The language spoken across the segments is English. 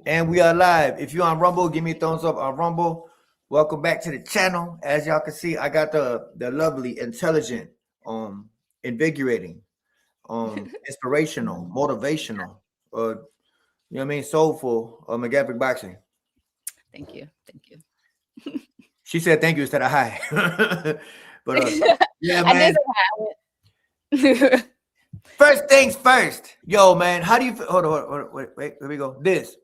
And we are live. If you're on Rumble, give me a thumbs up on Rumble. Welcome back to the channel. As y'all can see, I got the lovely, intelligent, invigorating, inspirational, motivational, you know what I mean, soulful, McGavick Boxing. Thank you. She said thank you instead of hi. But yeah, man. I did say hi. First things first. Yo, man, how do you feel? Hold on, wait, here we go. This.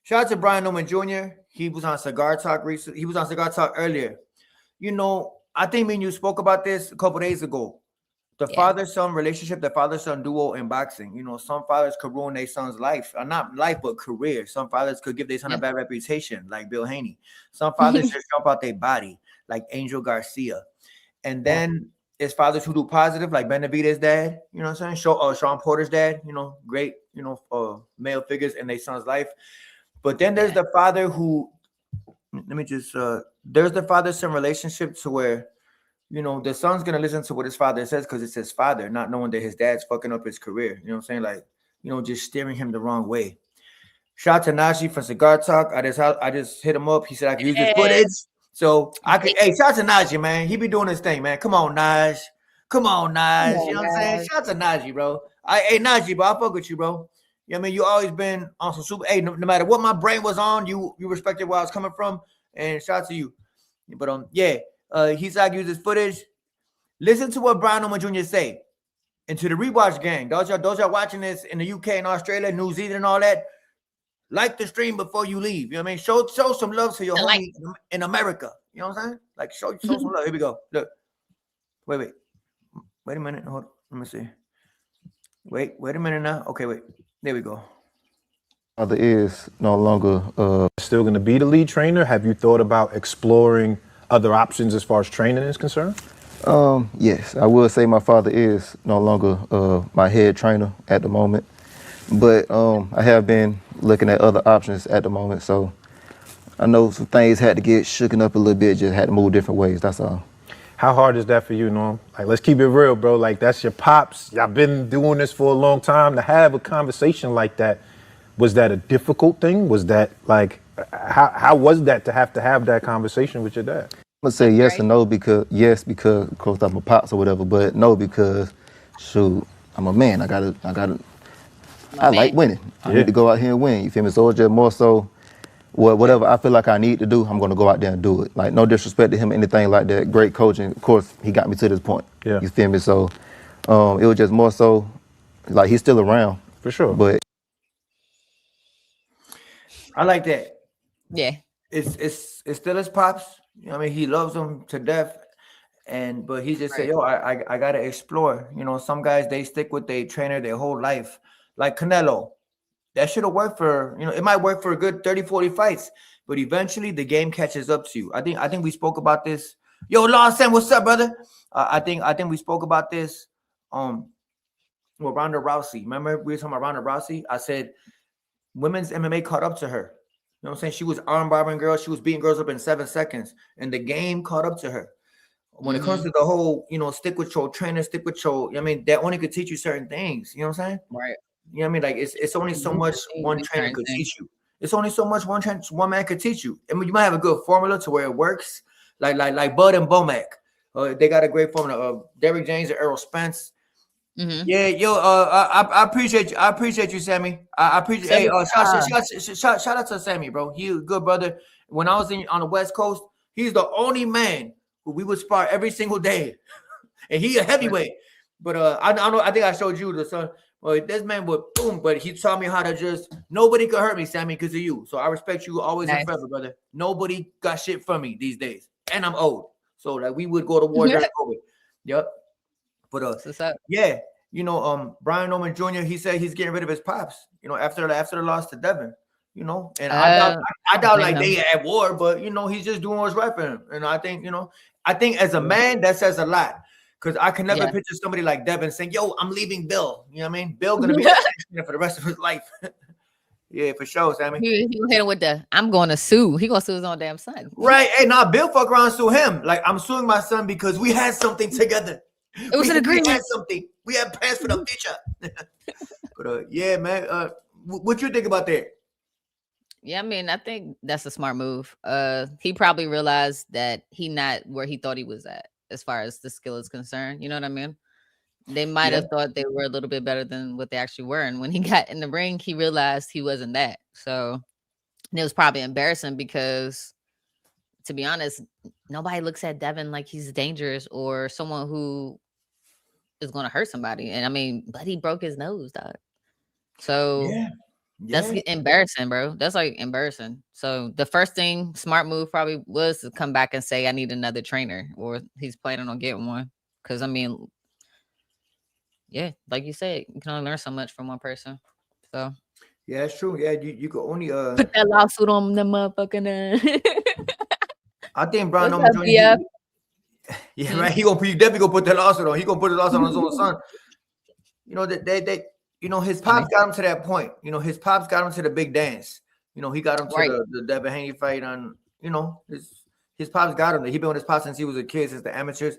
Shout out to Brian Newman Jr. He was on Cigar Talk recently. He was on Cigar Talk earlier. You know, I think me and you spoke about this a couple days ago. The father-son relationship, the father-son duo in boxing. You know, some fathers could ruin their son's life. Not life, but career. Some fathers could give their son a bad reputation, like Bill Haney. Some fathers just jump out their body, like Angel Garcia. And then it's fathers who do positive, like Benavidez's dad, you know what I'm saying? Sean Porter's dad, you know, great, you know, male figures in their son's life. But then there's the father who, there's the father-son relationship to where, you know, the son's going to listen to what his father says because it's his father, not knowing that his dad's fucking up his career. You know what I'm saying? Like, you know, just steering him the wrong way. Shout out to Najee from Cigar Talk. I just hit him up. He said I could use his footage. So I could, hey, shout out to Najee, man. He be doing his thing, man. Come on, Naj. You know what I'm saying? Shout out to Najee, bro. Hey, Najee, bro, I fuck with you, bro. You know what I mean? You always been on some super. Hey, no matter what my brain was on, you respected where I was coming from. And shout out to you. But he's like use his footage. Listen to what Brian Newman Jr. say. And to the rewatch gang, those y'all watching this in the UK and Australia, New Zealand, and all that. Like the stream before you leave. You know what I mean? Show some love to your homie in America. You know what I'm saying? Like show some love. Here we go. Look. Wait a minute. Hold on. Let me see. Wait a minute now. Okay, wait. There we go. Father is no longer still going to be the lead trainer. Have you thought about exploring other options as far as training is concerned? Yes, I will say my father is no longer my head trainer at the moment, but I have been looking at other options at the moment. So I know some things had to get shooken up a little bit, just had to move different ways. That's all. How hard is that for you, Norm? Like, let's keep it real, bro. Like, that's your pops. Y'all been doing this for a long time. To have a conversation like that, was that a difficult thing? Was that like, how was that to have that conversation with your dad? I'm gonna say yes and no because of course I'm a pops or whatever, but no because shoot, I'm a man. I like winning. I need to go out here and win. You feel me? So it's just more so whatever I feel like I need to do, I'm gonna go out there and do it. Like no disrespect to him, anything like that. Great coaching. Of course, he got me to this point. Yeah. You feel me? So it was just more so like he's still around. For sure. But I like that. Yeah. It's still his pops. You know what I mean? He loves them to death. But he just said, yo, I gotta explore. You know, some guys they stick with their trainer their whole life. Like Canelo. That should have worked for, you know, it might work for a good 30, 40 fights, but eventually the game catches up to you. I think we spoke about this. Yo, Lawson, what's up, brother? I think we spoke about this with Ronda Rousey. Remember we were talking about Ronda Rousey? I said women's MMA caught up to her. You know what I'm saying? She was arm barbering girls. She was beating girls up in 7 seconds, and the game caught up to her. When it comes to the whole, you know, stick with your trainer, stick with your, I mean, that only could teach you certain things. You know what I'm saying? Right. You know what I mean? Like it's only so much one trainer could teach you. It's only so much one man could teach you. I mean, you might have a good formula to where it works, like Bud and Bomac. They got a great formula. Derrick James and Errol Spence. Yeah, yo, I appreciate you. I appreciate you, Sammy. I appreciate. Hey, shout out to Sammy, bro. He a good brother. When I was on the West Coast, he's the only man who we would spar every single day, and he a heavyweight. But I know. I think I showed you the son. Well, this man would boom, but he taught me how to just nobody could hurt me, Sammy, because of you. So I respect you always and forever, brother. Nobody got shit from me these days, and I'm old, so like we would go to war during COVID. Yep. But yeah, you know, Brian Newman Jr. He said he's getting rid of his pops. You know, after the loss to Devin. You know, and I doubt like they at war, but you know, he's just doing what's right for him. And I think, you know, as a man that says a lot. Because I can never picture somebody like Devin saying, yo, I'm leaving Bill. You know what I mean? Bill gonna be for the rest of his life. Yeah, for sure, Sammy. He hit him with the I'm gonna sue. He gonna sue his own damn son. Right. Hey, now Bill fuck around and sue him. Like, I'm suing my son because we had something together. It was an agreement. We had something. We had plans for the future. But yeah, man. What you think about that? Yeah, I mean, I think that's a smart move. He probably realized that he not where he thought he was at as far as the skill is concerned. You know what I mean? They might have thought they were a little bit better than what they actually were. And when he got in the ring, he realized he wasn't that. So it was probably embarrassing because, to be honest, nobody looks at Devin like he's dangerous or someone who is going to hurt somebody. And I mean, but he broke his nose, dog. So that's embarrassing, bro. That's like embarrassing. So the first thing, smart move probably was to come back and say, I need another trainer, or he's planning on getting one. Because I mean, yeah, like you said, you can only learn so much from one person. So yeah, it's true. Yeah, you could only put that lawsuit on the motherfucking. I think Brian Norman Jr. Yeah, right. He definitely gonna put that lawsuit on. He gonna put the lawsuit on his own son. You know that they you know, his pops got him to that point. You know, his pops got him to the big dance. You know, he got him to the Devin Haney fight on. You know, his pops got him. He been with his pops since he was a kid, since the amateurs.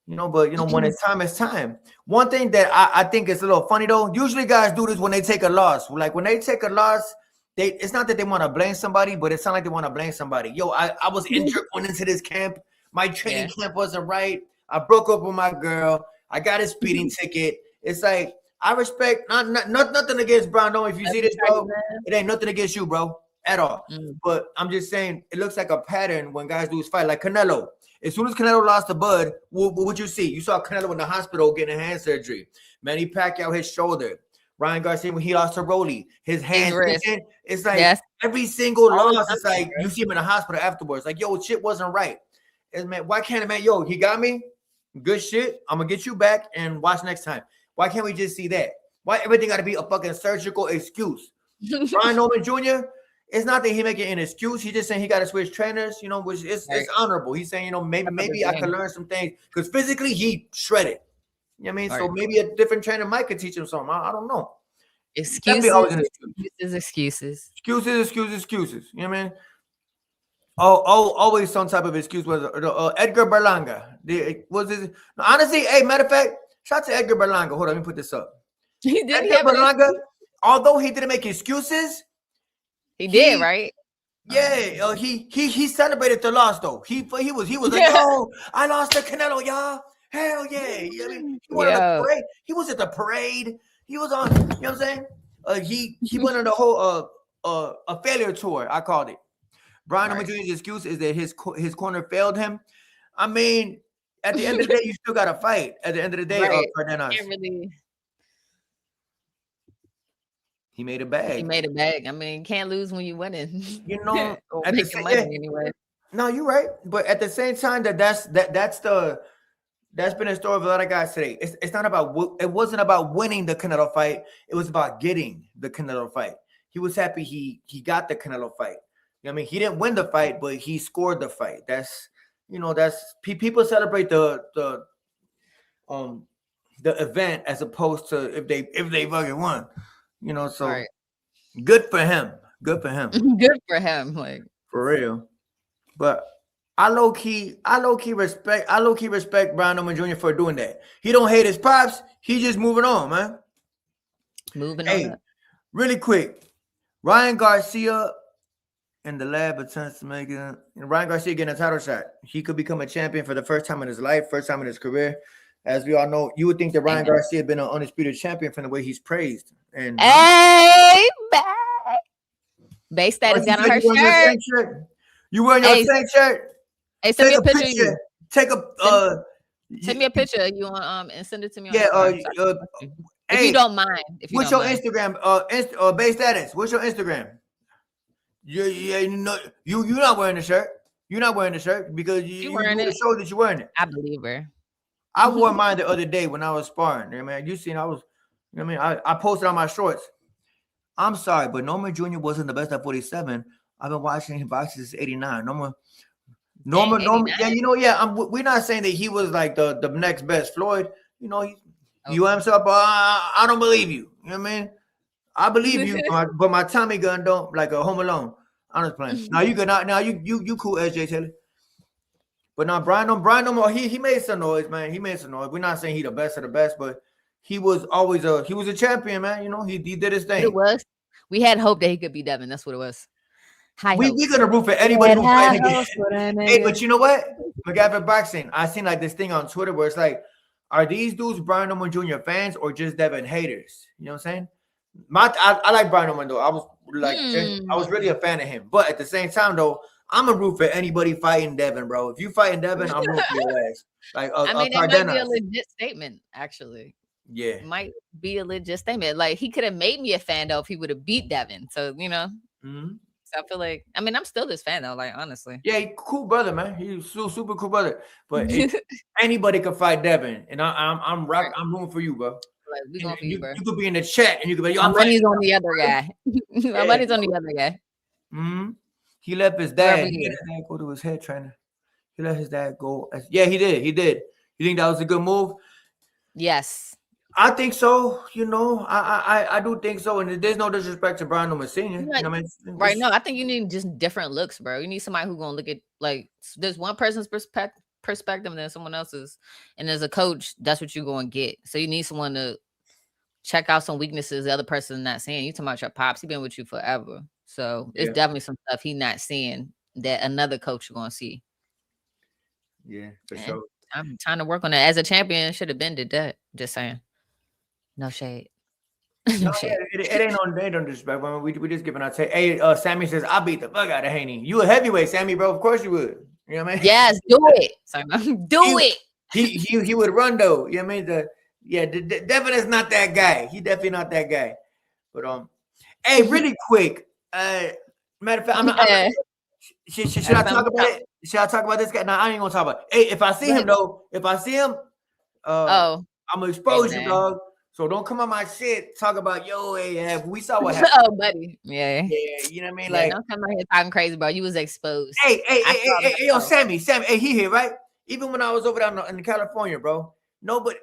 You know, but you know, when it's time, it's time. One thing that I think is a little funny though. Usually, guys do this when they take a loss. Like when they take a loss, it's not that they want to blame somebody, but it's not like they want to blame somebody. Yo, I was injured going into this camp. My training camp wasn't right. I broke up with my girl. I got a speeding ticket. It's like, I respect nothing against Brian. No, if you see this, bro, it ain't nothing against you, bro, at all. But I'm just saying, it looks like a pattern when guys lose fight. Like Canelo. As soon as Canelo lost to Bud, what would you see? You saw Canelo in the hospital getting a hand surgery. Manny Pacquiao, his shoulder. Ryan Garcia, when he lost to Rolly, his hands. It's like every single loss, it's like you see him in the hospital afterwards. Like, yo, shit wasn't right. And man, why can't a man, yo, he got me? Good shit. I'm going to get you back and watch next time. Why can't we just see that? Why everything got to be a fucking surgical excuse? Brian Norman Jr., it's not that he making an excuse. He's just saying he got to switch trainers, you know, which is it's honorable. He's saying, you know, maybe I can learn some things because physically he shredded. You know what I mean? So maybe a different trainer might could teach him something. I don't know. Excuses. Excuses. You know what I mean? Always some type of excuse. Was Edgar Berlanga. Honestly, hey, matter of fact, shout out to Edgar Berlanga. Hold on, let me put this up. Edgar Berlanga, although he didn't make excuses, he did, right? Yeah, he celebrated the loss though. He was like, oh, I lost to Canelo, y'all. Hell yeah. I mean, he went on the parade. He was at the parade. He was on, you know what I'm saying? He went on the whole a failure tour, I called it. Brian Norman Jr.'s excuse is that his corner failed him. I mean, at the end of the day, you still got to fight. At the end of the day, he made a bag. He made a bag. I mean, can't lose when you're winning. You know, making money anyway. No, you're right. But at the same time, that's been a story of a lot of guys today. It's not about it wasn't about winning the Canelo fight. It was about getting the Canelo fight. He was happy he got the Canelo fight. You know what I mean? He didn't win the fight, but he scored the fight. That's people celebrate the event as opposed to if they fucking won. You know, so good for him. Good for him. Good for him, like for real. But I low key respect Brian Norman Jr. for doing that. He don't hate his pops. He just moving on, man. Moving on. Really quick, Ryan Garcia in the lab attempts to make it. Ryan Garcia getting a title shot. He could become a champion for the first time in his life, first time in his career. As we all know, you would think that Ryan Garcia had been an undisputed champion from the way he's praised. And base status got on her shirt. You wearing your same shirt? Hey, send me a picture of you. Send me a picture of you on and send it to me. If you don't mind. What's your Instagram? Base status. What's your Instagram? You're not wearing the shirt. You're not wearing the shirt because you show that you're wearing it. I believe her. I wore mine the other day when I was sparring. I mean, you seen I was. You know what I mean, I posted on my shorts. I'm sorry, but Norman Jr. wasn't the best at 47. I've been watching him boxing since '89. Norman. Yeah, we're not saying that he was like the next best Floyd. You know, you himself. I don't believe you. You know what I mean? I believe you, but my Tommy gun don't like a Home Alone. I'm just playing. Now you good. Now you cool, SJ Taylor. But now Brian Norman, he made some noise, man. He made some noise. We're not saying he the best of the best, but he was a champion, man. You know, he did his thing. It was. We had hope that he could be Devin. That's what it was. We're gonna root for anybody who's fighting again. Hey, but you know what? McGavin Boxing, I seen like this thing on Twitter where it's like, are these dudes Brian Norman Jr. fans or just Devin haters? You know what I'm saying? I like Brian Norman though. I was really a fan of him. But at the same time though, I'm a root for anybody fighting Devin, bro. If you fighting Devin, I'm rooting for your ass. Like I mean, it might be a legit statement, actually. Yeah, it might be a legit statement. Like he could have made me a fan though if he would have beat Devin. So you know. Mm-hmm. So I feel like, I mean, I'm still this fan though, like honestly. Yeah, he cool brother, man. He's super cool brother. But anybody can fight Devin, and I'm rooting for you, bro. Like, we going for you, bro. You could be in the chat, and you could be. My money's on the other guy. My money's on the other guy. Mm-hmm. He let his dad. He let his dad go to his head trainer. He let his dad go. Yeah, he did. He did. You think that was a good move? Yes. I think so. You know, I do think so. And there's no disrespect to Brian Norman Sr. Like, you know what I mean? Right. No, I think you need just different looks, bro. You need somebody who's going to look at, like, there's one person's perspective and then someone else's. And as a coach, that's what you're going to get. So you need someone to check out some weaknesses the other person is not seeing. You talking about your pops. He been with you forever. So it's definitely some stuff he not seeing that another coach is going to see. Yeah, for sure. I'm trying to work on that. As a champion, should have been did that. Just saying. No shade. No shade. Yeah, it ain't on they don't disrespect. I mean, we just giving our take. Hey, Sammy says I beat the fuck out of Haney. You a heavyweight, Sammy, bro. Of course you would. You know what I mean? Yes, do it. Do it. He would run though. You know what I mean? Devin is not that guy. He definitely not that guy. But hey, really quick. Matter of fact, should I talk about it? Should I talk about this guy? No, I ain't gonna talk about it. Hey, if I see him though, I'm gonna expose you, dog. So don't come on my shit. Talk about we saw what happened. Oh, buddy. Yeah, you know what I mean? Like, don't come out here talking crazy, bro. You was exposed. Hey, yo, Sammy, hey, he here, right? Even when I was over there in California, bro, nobody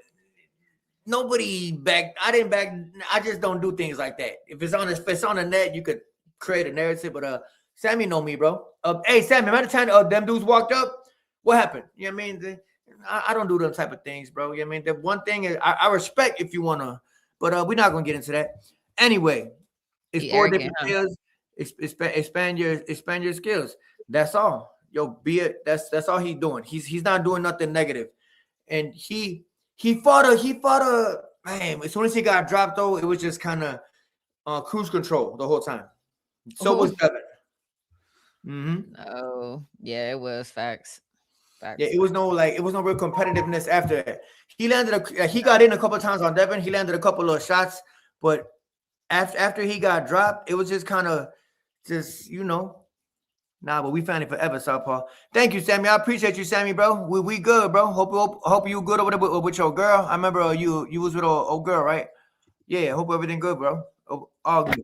back. I just don't do things like that. If it's on the net, you could create a narrative. But Sammy know me, bro. Hey, Sammy, remember the time them dudes walked up? What happened? You know what I mean? I don't do them type of things, bro. You know what I mean? The one thing is I respect if you wanna, but we're not gonna get into that. Anyway, it's 4 different skills. Expand your skills. That's all. Yo, be it. That's all he's doing. He's not doing nothing negative. And he fought a man. As soon as he got dropped, though, it was just kind of cruise control the whole time. So was Devin. Mm-hmm. Oh, yeah, it was facts. Yeah, it was no real competitiveness after that. He got in a couple of times on Devin. He landed a couple of shots, but after he got dropped, it was just kind of but we found it forever, Southpaw. Thank you, Sammy. I appreciate you, Sammy, bro. We good, bro. Hope you good over there with your girl. I remember you was with old girl, right? Yeah, hope everything good, bro. All good.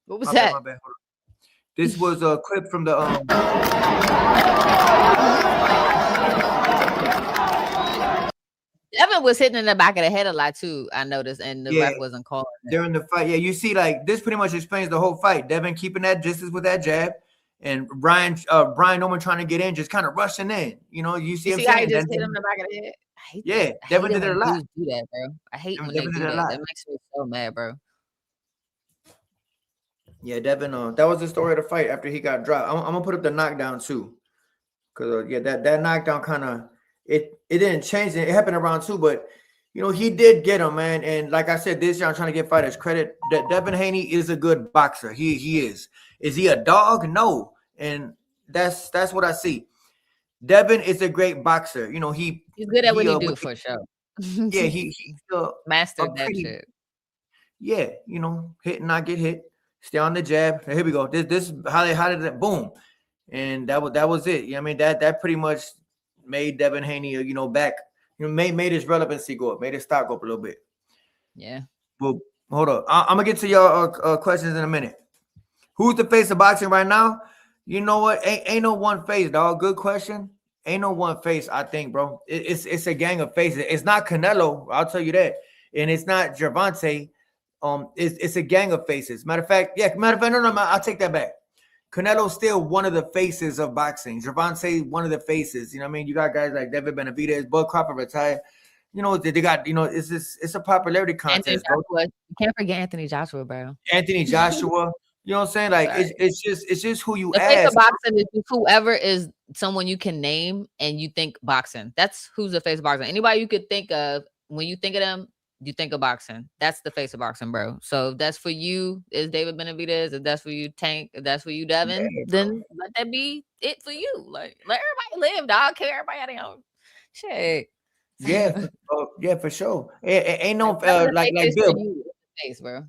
What was that? My bad. This was a clip from the Devin was hitting in the back of the head a lot too, I noticed, and the ref wasn't calling that. During the fight. Yeah, you see, like this pretty much explains the whole fight. Devin keeping that distance with that jab, and Brian Norman trying to get in, just kind of rushing in. You know, you see him saying, how he just hit him in the back of the head. Devin did it a lot. Do that, bro. I hate when they do that. That makes me so mad, bro. Yeah, Devin. That was the story of the fight after he got dropped. I'm gonna put up the knockdown too, because that knockdown kind of it didn't change. It happened around 2, but he did get him, man. And like I said, this year I'm trying to give fighters credit. That Devin Haney is a good boxer. He is. Is he a dog? No. And that's what I see. Devin is a great boxer. He's good at what he do for sure. Yeah, he mastered that shit. Yeah, hit and not get hit. Stay on the jab. Here we go. This how did that boom, and that was it. You know what I mean, that pretty much made Devin Haney, back. Made his relevancy go up, made his stock go up a little bit. Yeah. Well, hold up. I'm gonna get to your questions in a minute. Who's the face of boxing right now? You know what? Ain't no one face, dog. Good question. Ain't no one face. I think, bro. It's a gang of faces. It's not Canelo. I'll tell you that, and it's not Gervonta. It's a gang of faces. Matter of fact, no, I'll take that back. Canelo's still one of the faces of boxing. Gervonta, one of the faces. You know what I mean? You got guys like David Benavidez, Bud Crawford retired. you know, they got, you know, it's a popularity contest, bro. You can't forget Anthony Joshua, bro. Anthony Joshua, you know what I'm saying? Like it's just who you the face ask. of boxing is whoever is someone you can name and you think boxing. That's who's the face of boxing. Anybody you could think of when you think of them, you think of boxing. That's the face of boxing, bro. So if that's for you, is David Benavidez. If that's for you, Tank. If that's for you, Devin, then let that be it for you. Like, let everybody live, dog. Kill everybody out of your shit. Yeah, for sure. Ain't no like Bill. Face, bro.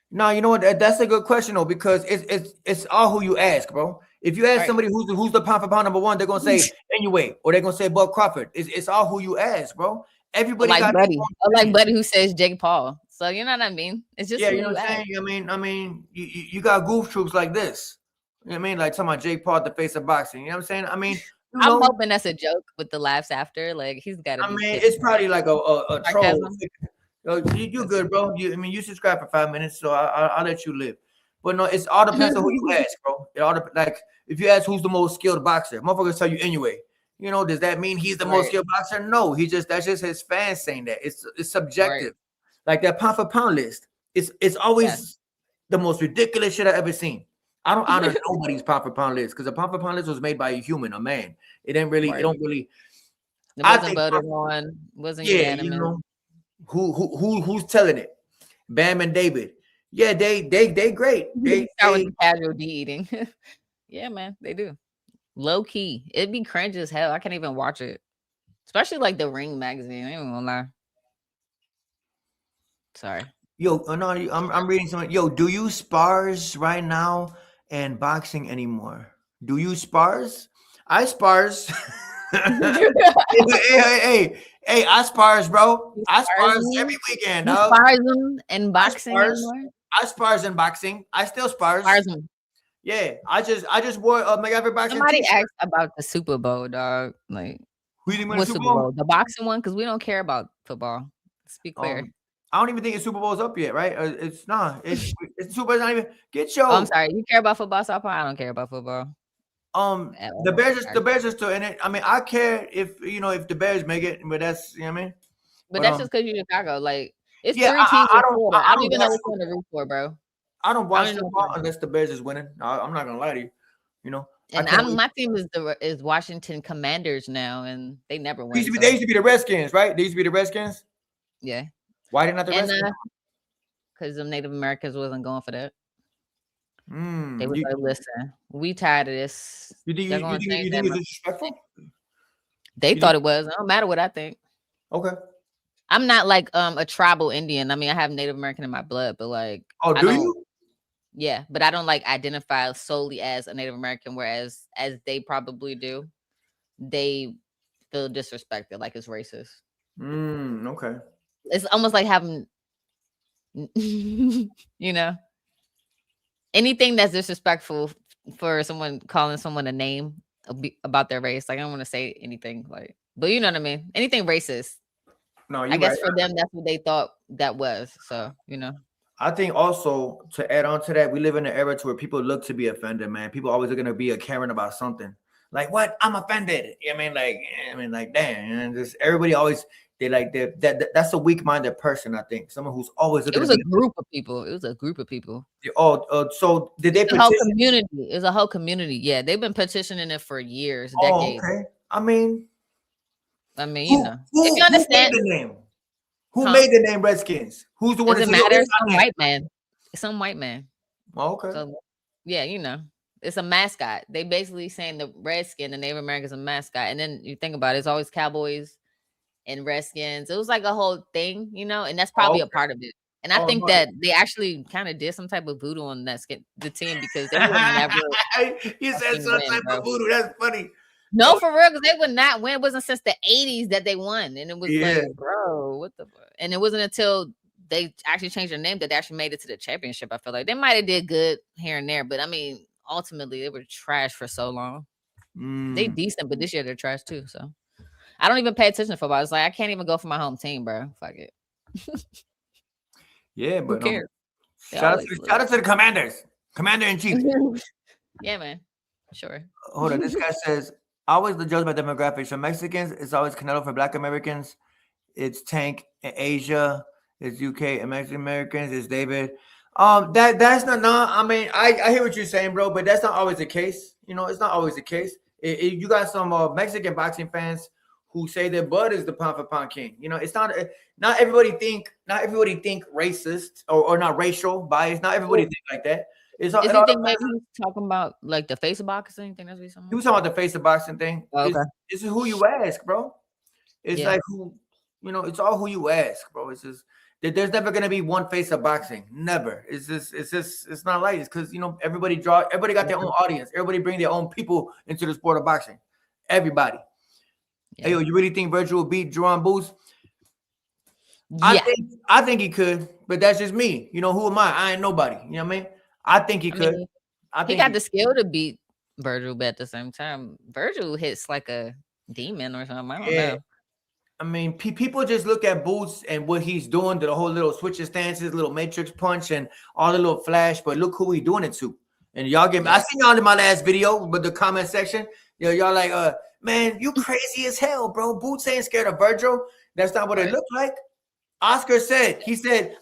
No, you know what? That's a good question though, because it's all who you ask, bro. If you ask somebody who's the pound for pound number one, they're gonna say anyway, or they're gonna say Bud Crawford. It's all who you ask, bro. Everybody like Buddy. Like Buddy who says Jake Paul. So you know what I mean? It's just you know what I'm saying. I mean, you got goof troops like this. You know what I mean? Like talking about Jake Paul at the face of boxing. You know what I'm saying? I mean, I'm hoping that's a joke with the laughs after. Like he's got to. I mean, it's probably like a troll. You good, bro? You subscribe for 5 minutes, so I'll let you live. But no, it's all depends on who you ask, bro. It all like if you ask who's the most skilled boxer, motherfuckers tell you anyway. You know, does that mean he's the most skilled boxer? No, that's just his fans saying that. It's subjective. Like that pound for pound list. It's always the most ridiculous shit I've ever seen. I don't honor nobody's pound for pound list because the pound for pound list was made by a human, a man. It ain't really. It don't really. It wasn't voted on. Wasn't unanimous. You know, who's telling it? Bam and David. Yeah, they great. They start with the casual D eating. Yeah, man, they do. Low key, it'd be cringe as hell. I can't even watch it, especially like the Ring magazine. I ain't gonna lie. Sorry. Yo, no, I'm reading something. Yo, do you spars right now and boxing anymore? Do you spars? I spars. hey, I spars, bro. I spars every weekend. You spars them and boxing anymore? I spars in boxing. I still spars. Them. Yeah, I just wore a McGavin boxing. Somebody asked about the Super Bowl, dog. Like, what Super Bowl? The boxing one, because we don't care about football. Let's be clear. I don't even think the Super Bowl's up yet, right? It's not. It's Super Bowl's not even. Get your. I'm sorry. You care about football, so I don't care about football. The Bears are still in it. I mean, I care if the Bears make it, but that's I mean. But that's just because you're Chicago. Like it's 3 teams. I don't even know which one to root for, bro. I don't watch football unless the Bears is winning. I'm not gonna lie to you. You know. And my team is Washington Commanders now, and they never win. They used to be the Redskins, right? They used to be the Redskins. Yeah. Why did not the Redskins? Because the Native Americans wasn't going for that. They was like, listen, we tired of this. You think it's disrespectful? They thought it was. It don't matter what I think. Okay. I'm not like a tribal Indian. I mean, I have Native American in my blood, but like, do you? Yeah, but I don't like identify solely as a Native American, whereas as they probably do, they feel disrespected, like it's racist. Okay. It's almost like having, anything that's disrespectful for someone calling someone a name about their race. Like I don't want to say anything like, but you know what I mean. Anything racist. No, I guess for them that's what they thought that was. So I think also to add on to that, we live in an era where people look to be offended, man. People always are gonna be a Karen about something. Like what? I'm offended. I mean, like, damn. And just everybody always that's a weak-minded person. I think someone who's always. It was a group of people. So did they? The whole community. It was a whole community. Yeah, they've been petitioning it for years, decades. Okay. I mean, if you understand the name. Who made the name Redskins? Who's the one? Doesn't matter. Some white man. It's some white man. Oh, okay. So, yeah, it's a mascot. They basically saying the Redskin, the Native American, is a mascot. And then you think about it, it's always Cowboys and Redskins. It was like a whole thing, and that's probably a part of it. And I think that they actually kind of did some type of voodoo on the team because they would never. He said some type of voodoo. That's funny. No, for real, because they would not win. It wasn't since the 80s that they won. And it was like, bro, what the fuck? And it wasn't until they actually changed their name that they actually made it to the championship. I feel like they might have did good here and there, but I mean, ultimately they were trash for so long. They decent, but this year they're trash too. So I don't even pay attention to football. It's like I can't even go for my home team, bro. Fuck it. Yeah, but who cares? Shout out to the Commanders, Commander-in-Chief. Yeah, man. Sure. Hold on. This guy says, always the judge by demographics. For Mexicans, it's always Canelo. For Black Americans, It's Tank in Asia. It's UK and Mexican Americans. It's David. That's not. No, I mean, I hear what you're saying, bro, but that's not always the case. You know, it's not always the case. You got some Mexican boxing fans who say that Bud is the pound for pound king. You know, it's not. Not everybody think racist or not racial bias. Not everybody think like that. Is he think maybe he's talking about like the face of boxing? Think that's what he's talking about? He was talking about the face of boxing thing. Oh, okay. This is who you ask, bro. It's like who, you know, it's all who you ask, bro. It's just there's never gonna be one face of boxing. Never. It's not like this because you know everybody got their own audience. Everybody bring their own people into the sport of boxing. Everybody. Yeah. Hey, yo, you really think Virgil will beat JARON Boots? Yeah. I think he could, but that's just me. You know, who am I? I ain't nobody. You know what I mean? I think he could. I think he got the skill to beat Virgil, but at the same time, Virgil hits like a demon or something. I don't know. I mean, people just look at Boots and what he's doing, the whole little switches stances, little matrix punch, and all the little flash. But look who he's doing it to. And y'all get. I seen y'all in my last video, but the comment section, y'all like, man, you crazy as hell, bro. Boots ain't scared of Virgil. That's not what it looked like. Oscar said,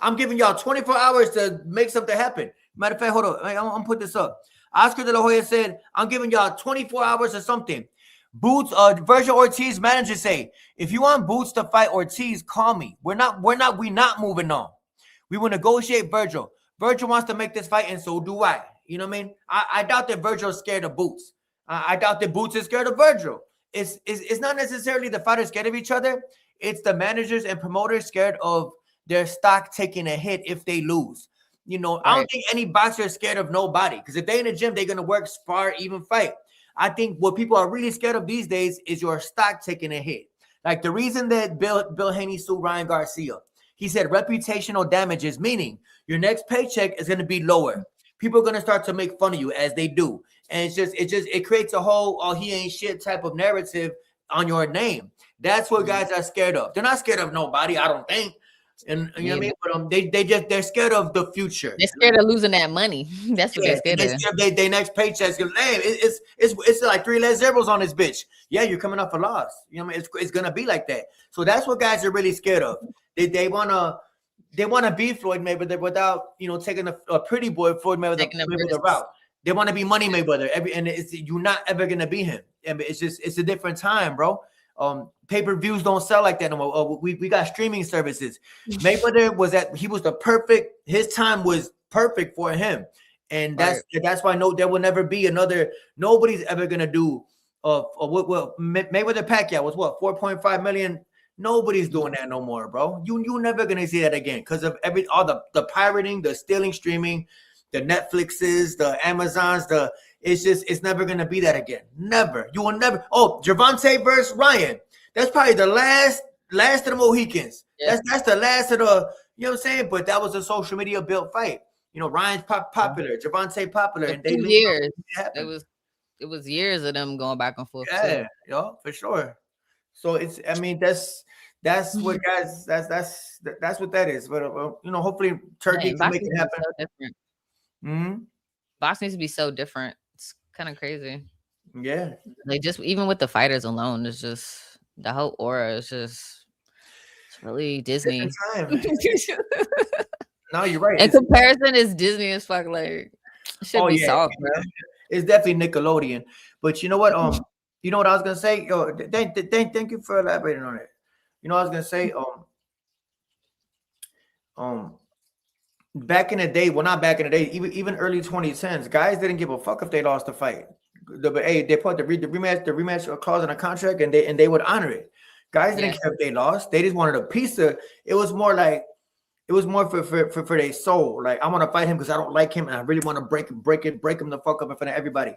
I'm giving y'all 24 hours to make something happen. Matter of fact, hold on. I'm gonna put this up. Oscar De La Hoya said, I'm giving y'all 24 hours or something. Boots, Virgil Ortiz manager say, if you want Boots to fight Ortiz, call me. We not moving on. We will negotiate Virgil. Virgil wants to make this fight, and so do I. You know what I mean? I doubt that Virgil's scared of Boots. I doubt that Boots is scared of Virgil. It's not necessarily the fighters scared of each other. It's the managers and promoters scared of their stock taking a hit if they lose. You know, I don't think any boxer is scared of nobody because if they're in the gym, they're going to work, spar, even fight. I think what people are really scared of these days is your stock taking a hit. Like the reason that Bill Haney sued Ryan Garcia, he said reputational damages, meaning your next paycheck is going to be lower. People are going to start to make fun of you as they do. And it creates a whole, oh, he ain't shit type of narrative on your name. That's what guys are scared of. They're not scared of nobody, I don't think. And you know what I mean? But they're scared of the future. They're scared of losing that money. That's what they're scared of. Their next paycheck is it's like 3 less zeros on this bitch. Yeah, you're coming off a loss. You know what I mean? It's gonna be like that. So that's what guys are really scared of. They wanna be Floyd Mayweather without taking a pretty boy Floyd Mayweather route. They want to be Money Mayweather. You're not ever gonna be him. I mean, it's a different time, bro. Pay-per-views don't sell like that no more. We got streaming services. Mayweather his time was perfect for him. And that's why there will never be another, nobody's ever gonna do Mayweather Pacquiao was 4.5 million. Nobody's doing that no more, bro. You never gonna see that again because of all the pirating, the stealing streaming, the Netflixes, the Amazons, it's never gonna be that again. Never. You will never. Oh, Gervonta versus Ryan. That's probably the last of the Mohicans. Yeah. That's the last of the, you know what I'm saying? But that was a social media built fight. Ryan's popular, Gervonta popular, and they years. It was years of them going back and forth. Yeah, for sure. So that's what guys that's what that is. But hopefully Turkey can make it happen. So different. Boxing needs to be so different. It's kind of crazy. Yeah. Like just even with the fighters alone, it's just the whole aura is just really Disney. No, you're right. In comparison, it's Disney as fuck. Like should be soft, bro. It's definitely Nickelodeon. But you know what? You know what I was gonna say? Yo, thank you for elaborating on it. You know what I was gonna say? Back in the day, well, not back in the day, even early 2010s, guys didn't give a fuck if they lost the fight. They put the rematch clause in a contract, and they would honor it. Guys didn't care if they lost; they just wanted a piece of. It was more for their soul. Like I want to fight him because I don't like him, and I really want to break him the fuck up in front of everybody.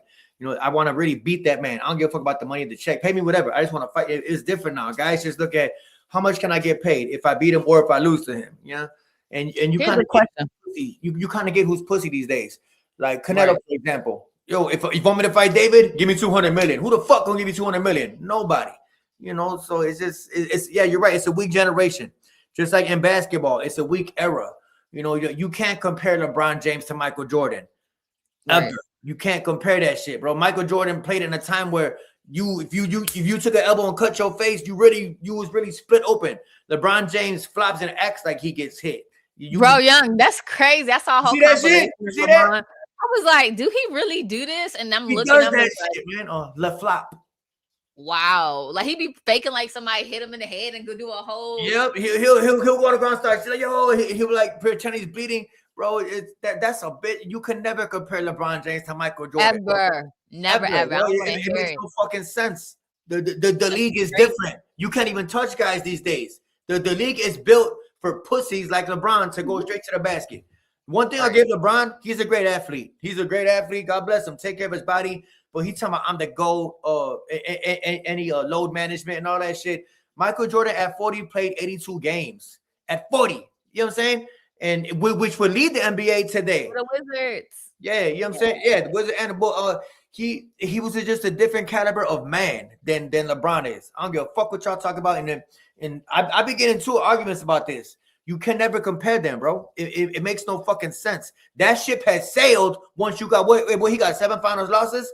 I want to really beat that man. I don't give a fuck about the money, the check, pay me whatever. I just want to fight. It's different now. Guys just look at how much can I get paid if I beat him or if I lose to him. Yeah. And you kind of get who's pussy these days. Like Canelo, for example. Yo, if you want me to fight David, give me 200 million. Who the fuck gonna give you 200 million? Nobody. So it's you're right. It's a weak generation. Just like in basketball, it's a weak era. You can't compare LeBron James to Michael Jordan. Ever. You can't compare that shit, bro. Michael Jordan played in a time where if you took an elbow and cut your face, you was really split open. LeBron James flops and acts like he gets hit. Bro, Young, that's crazy. I saw a whole compilation. You see that? I was like, do he really do this? And I'm looking at that shit, man. Left flop. Wow, like he be faking like somebody hit him in the head and go do a whole. Yep, he'll go on the ground, start like, yo, he'll like pretend he's bleeding, bro. That's a bit. You can never compare LeBron James to Michael Jordan. Never. It makes no fucking sense. The league is different. You can't even touch guys these days. The league is built for pussies like LeBron to go straight to the basket. One thing I give LeBron, he's a great athlete. God bless him. Take care of his body. But he's talking about I'm the GOAT, any load management and all that shit. Michael Jordan at 40 played 82 games. At 40. You know what I'm saying? And which would lead the NBA today. The Wizards. Yeah, you know what I'm saying? Yeah, the Wizards and the Bull. He was just a different caliber of man than LeBron is. I don't give a fuck what y'all talk about. And I be getting into arguments about this. You can never compare them, bro. It makes no fucking sense. That ship has sailed once you got what he got 7 finals losses.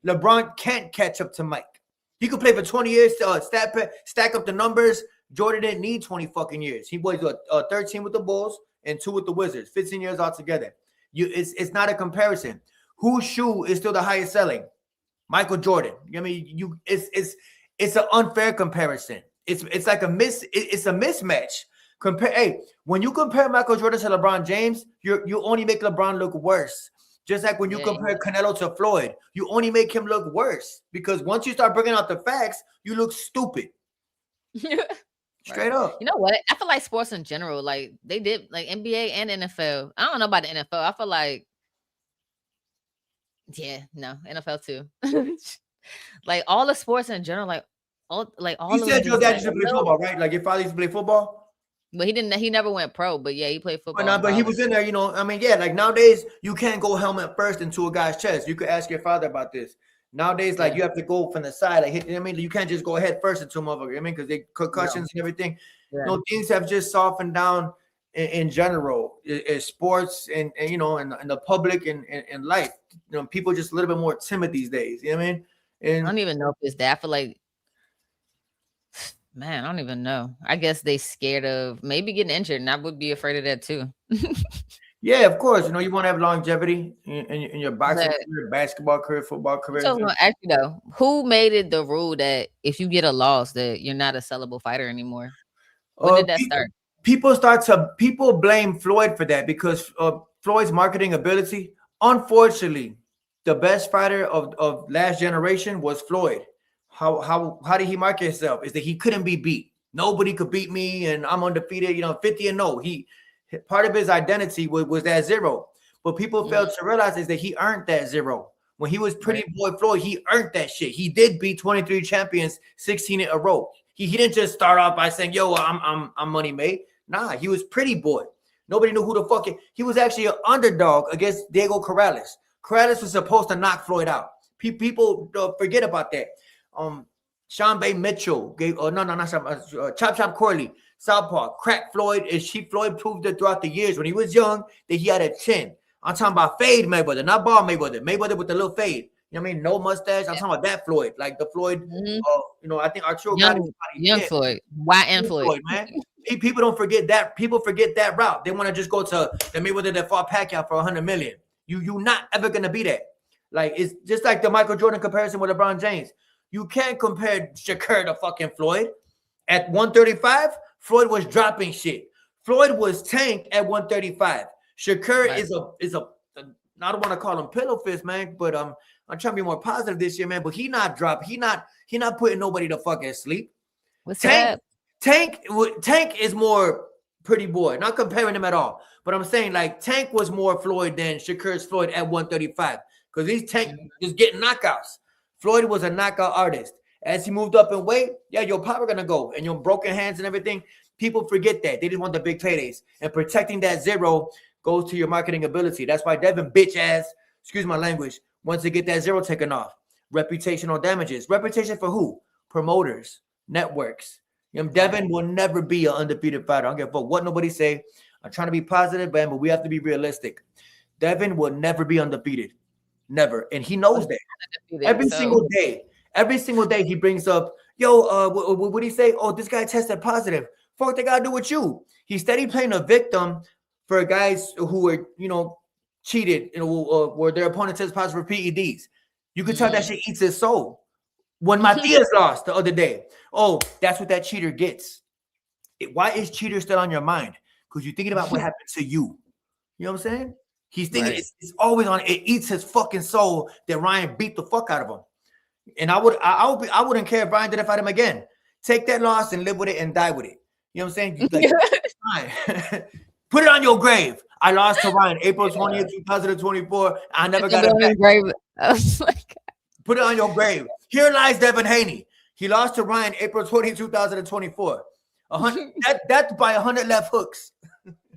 LeBron can't catch up to Mike. He could play for 20 years to stack up the numbers. Jordan didn't need 20 fucking years. He was 13 with the Bulls and 2 with the Wizards, 15 years altogether. It's not a comparison. Whose shoe is still the highest selling? Michael Jordan. I mean, it's an unfair comparison. It's like it's a mismatch. When you compare Michael Jordan to LeBron James, you only make LeBron look worse. Just like when you compare Canelo to Floyd, you only make him look worse because once you start bringing out the facts, you look stupid. Straight up. You know what? I feel like sports in general, like they did, like NBA and NFL. I don't know about the NFL. I feel like, NFL too. Like all the sports in general, all. You said your dad used to play football, right? Like your father used to play football. But he didn't. He never went pro. But yeah, he played football. But he was in there. You know, I mean, yeah. Like nowadays, you can't go helmet first into a guy's chest. You could ask your father about this. Nowadays, like you have to go from the side. Like, I mean, you can't just go head first into a motherfucker. I mean, because they concussions and everything. Yeah. You know, things have just softened down in general, in sports and you know, in the public and life. You know, people just a little bit more timid these days. You know what I mean? And I don't even know if it's that. I feel like. Man, I don't even know. I guess they scared of maybe getting injured, and I would be afraid of that too. Yeah, of course. You know, you want to have longevity in your boxing career, basketball career, football career. So, actually, though, who made it the rule that if you get a loss, that you're not a sellable fighter anymore? When did that start? People blame Floyd for that because Floyd's marketing ability. Unfortunately, the best fighter of last generation was Floyd. How did he market himself? Is that he couldn't be beat. Nobody could beat me, and I'm undefeated. You know, 50-0. He part of his identity was that 0. But people failed to realize is that he earned that 0. When he was Pretty Boy Floyd, he earned that shit. He did beat 23 champions, 16 in a row. He didn't just start off by saying, "Yo, I'm money made." Nah, he was Pretty Boy. Nobody knew who the fuck he was. Actually an underdog against Diego Corrales. Corrales was supposed to knock Floyd out. People forget about that. Sean Bay Mitchell gave Chop Chop Corley, Southpaw, crack Floyd. Floyd proved it throughout the years when he was young that he had a chin. I'm talking about fade Mayweather, not ball Mayweather. Mayweather with the little fade. You know what I mean? No mustache. I'm talking about that Floyd, like the Floyd. You know, I think Arturo young Floyd, YN Floyd, man. People don't forget that. People forget that route. They want to just go to the Mayweather that fought Pacquiao for $100 million. You not ever gonna be that. Like it's just like the Michael Jordan comparison with LeBron James. You can't compare Shakur to fucking Floyd. At 135, Floyd was dropping shit. Floyd was Tank at 135. Shakur is a I don't want to call him pillow fist, man, but I'm trying to be more positive this year, man. But he not putting nobody to fucking sleep. What's up? Tank is more Pretty Boy. Not comparing him at all, but I'm saying like Tank was more Floyd than Shakur's Floyd at 135 because he's Tank just getting knockouts. Floyd was a knockout artist. As he moved up in weight, your power gonna go and your broken hands and everything. People forget that. They just want the big paydays. And protecting that 0 goes to your marketing ability. That's why Devin bitch ass, excuse my language, wants to get that 0 taken off. Reputational damages. Reputation for who? Promoters, networks. You know, Devin will never be an undefeated fighter. I don't give a fuck what nobody say. I'm trying to be positive, man, but we have to be realistic. Devin will never be undefeated. Never. And he knows that. Every Every single day he brings up, yo, what do you say? Oh, this guy tested positive. Fuck, they gotta do with you. He's steady playing a victim for guys who were, cheated, where their opponent tests positive for PEDs. You can tell that shit eats his soul. When Matias lost the other day, oh, that's what that cheater gets. Why is cheater still on your mind? Because you're thinking about what happened to you. You know what I'm saying? He's thinking it's always on. It eats his fucking soul that Ryan beat the fuck out of him. And I wouldn't care if Ryan did fight him again. Take that loss and live with it and die with it. You know what I'm saying? Like, put it on your grave. I lost to Ryan April 20th, 2024. I never got it back. Grave. I was like, put it on your grave. Here lies Devin Haney. He lost to Ryan April 20th, 2024. That's by 100 left hooks.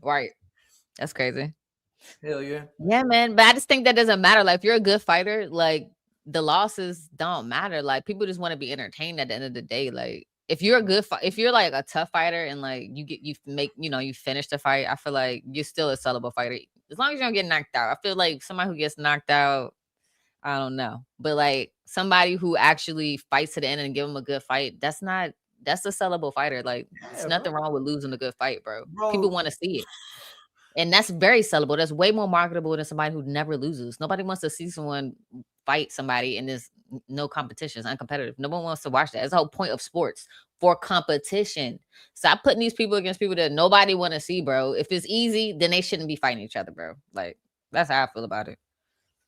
Right. That's crazy. Hell yeah. Yeah, man. But I just think that doesn't matter. Like, if you're a good fighter, like, the losses don't matter. Like, people just want to be entertained at the end of the day. Like, if you're a good if you're like a tough fighter and like you finish the fight, I feel like you're still a sellable fighter. As long as you don't get knocked out. I feel like somebody who gets knocked out, I don't know. But like somebody who actually fights to the end and give them a good fight, that's a sellable fighter. Like, there's nothing wrong with losing a good fight, bro. People want to see it. And that's very sellable. That's way more marketable than somebody who never loses. Nobody wants to see someone fight somebody and there's no competition. It's uncompetitive. No one wants to watch that. That's the whole point of sports, for competition. Stop putting these people against people that nobody want to see, bro. If it's easy, then they shouldn't be fighting each other, bro. Like, that's how I feel about it.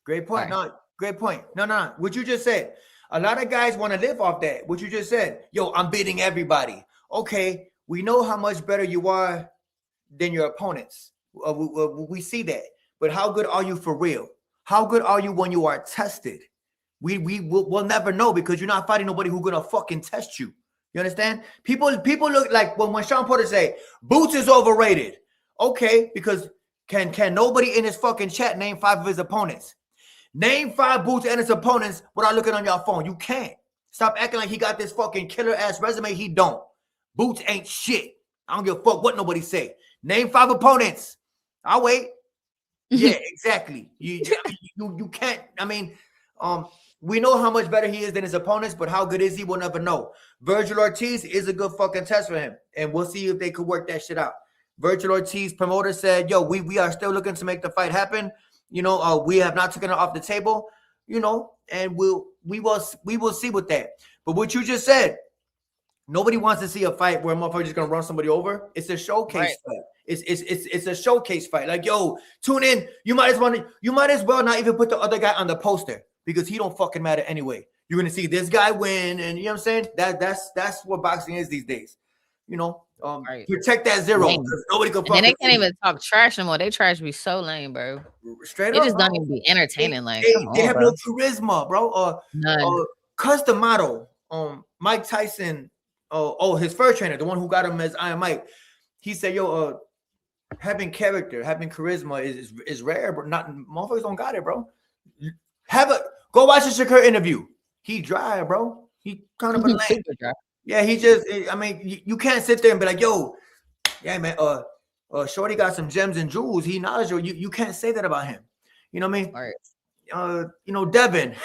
Great point. Right. No, great point. No. What you just said, a lot of guys want to live off that. What you just said, yo, I'm beating everybody. Okay, we know how much better you are than your opponents. We see that, but how good are you for real? How good are you when you are tested? We'll never know, because you're not fighting nobody who's gonna fucking test you. You understand? People look like when Sean Porter say Boots is overrated. Okay, because can nobody in his fucking chat name 5 of his opponents? Name 5 Boots and his opponents without looking on your phone. You can't. Stop acting like he got this fucking killer ass resume. He don't. Boots ain't shit. I don't give a fuck what nobody say. Name 5 opponents. I'll wait. Yeah, exactly. You can't. I mean, we know how much better he is than his opponents, but how good is he? We'll never know. Virgil Ortiz is a good fucking test for him, and we'll see if they could work that shit out. Virgil Ortiz promoter said, "Yo, we are still looking to make the fight happen. We have not taken it off the table. And we will see with that." But what you just said, nobody wants to see a fight where a motherfucker just gonna run somebody over. It's a showcase fight. It's a showcase fight. Like, yo, tune in. You might as well not even put the other guy on the poster, because he don't fucking matter anyway. You're gonna see this guy win, and you know what I'm saying? That's what boxing is these days. Protect that zero. Nobody can. And they can't even talk trash no more. They trash be so lame, bro. Straight up, it just don't even be entertaining. They have no charisma, bro. Custom model. Mike Tyson. His first trainer, the one who got him as Iron Mike. He said, yo, having character, having charisma is rare, but not motherfuckers don't got it, bro. Go watch the Shakur interview. He dry, bro. He kind of a lame. Yeah, he just. I mean, you can't sit there and be like, yo, yeah, man. Shorty got some gems and jewels. He knowledgeable. You can't say that about him. You know what I mean? Right. Devin.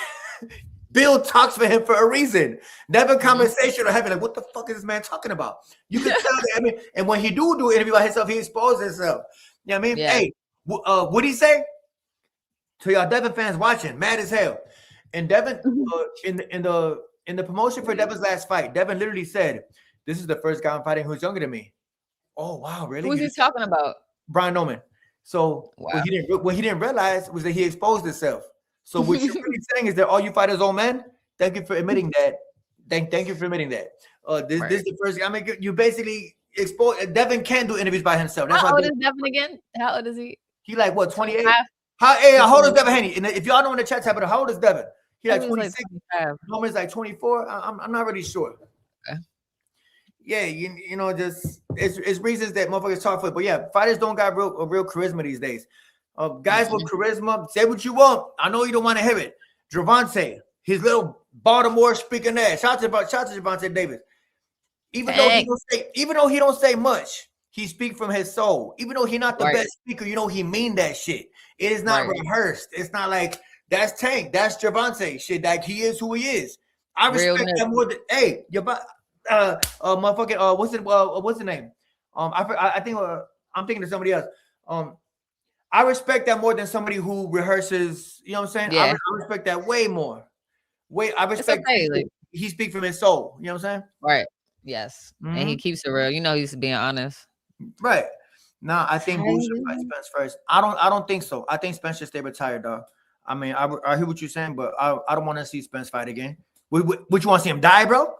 Bill talks for him for a reason. Never conversation or having like, what the fuck is this man talking about? You can tell that. I mean, and when he do an interview by himself, he exposes himself. You know what I mean? Yeah. Hey, what'd he say? To y'all Devin fans watching, mad as hell. And Devin, in the promotion for Devin's last fight, Devin literally said, "This is the first guy I'm fighting who's younger than me." Oh wow, really? Who's he talking about? Brian Noman. So what he didn't realize was that he exposed himself. So what you're really saying is that all you fighters old men, thank you for admitting that. Thank you for admitting that. This is the first. I mean, you basically expose. Devin can do interviews by himself. That's how old is Devin again? How old is he? He like what, 28? How old is Devin Haney? And if y'all know in the chat tab, how old is Devin? He like 26. Norman's like 24. I'm not really sure. Okay. Yeah, just it's reasons that motherfuckers talk for it. But yeah, fighters don't got real charisma these days. Guys with charisma, say what you want. I know you don't want to hear it. Gervonta, his little Baltimore speaking ass. Shout out to Gervonta Davis. Even though he don't say much, he speak from his soul. Even though he's not the best speaker, he mean that shit. It is not rehearsed. It's not like that's Tank, that's Gervonta shit. Like he is who he is. I respect that more than motherfucking what's the name? I think I'm thinking of somebody else. I respect that more than somebody who rehearses. You know what I'm saying? I respect that way more. I respect he speaks from his soul. You know what I'm saying? Right. Yes. And he keeps it real. You know, he's being honest. Right. Nah, I think Boots should fight Spence first. I don't think so. I think Spence should stay retired, dog. I mean, I hear what you're saying, but I don't want to see Spence fight again. Would you want to see him die, bro?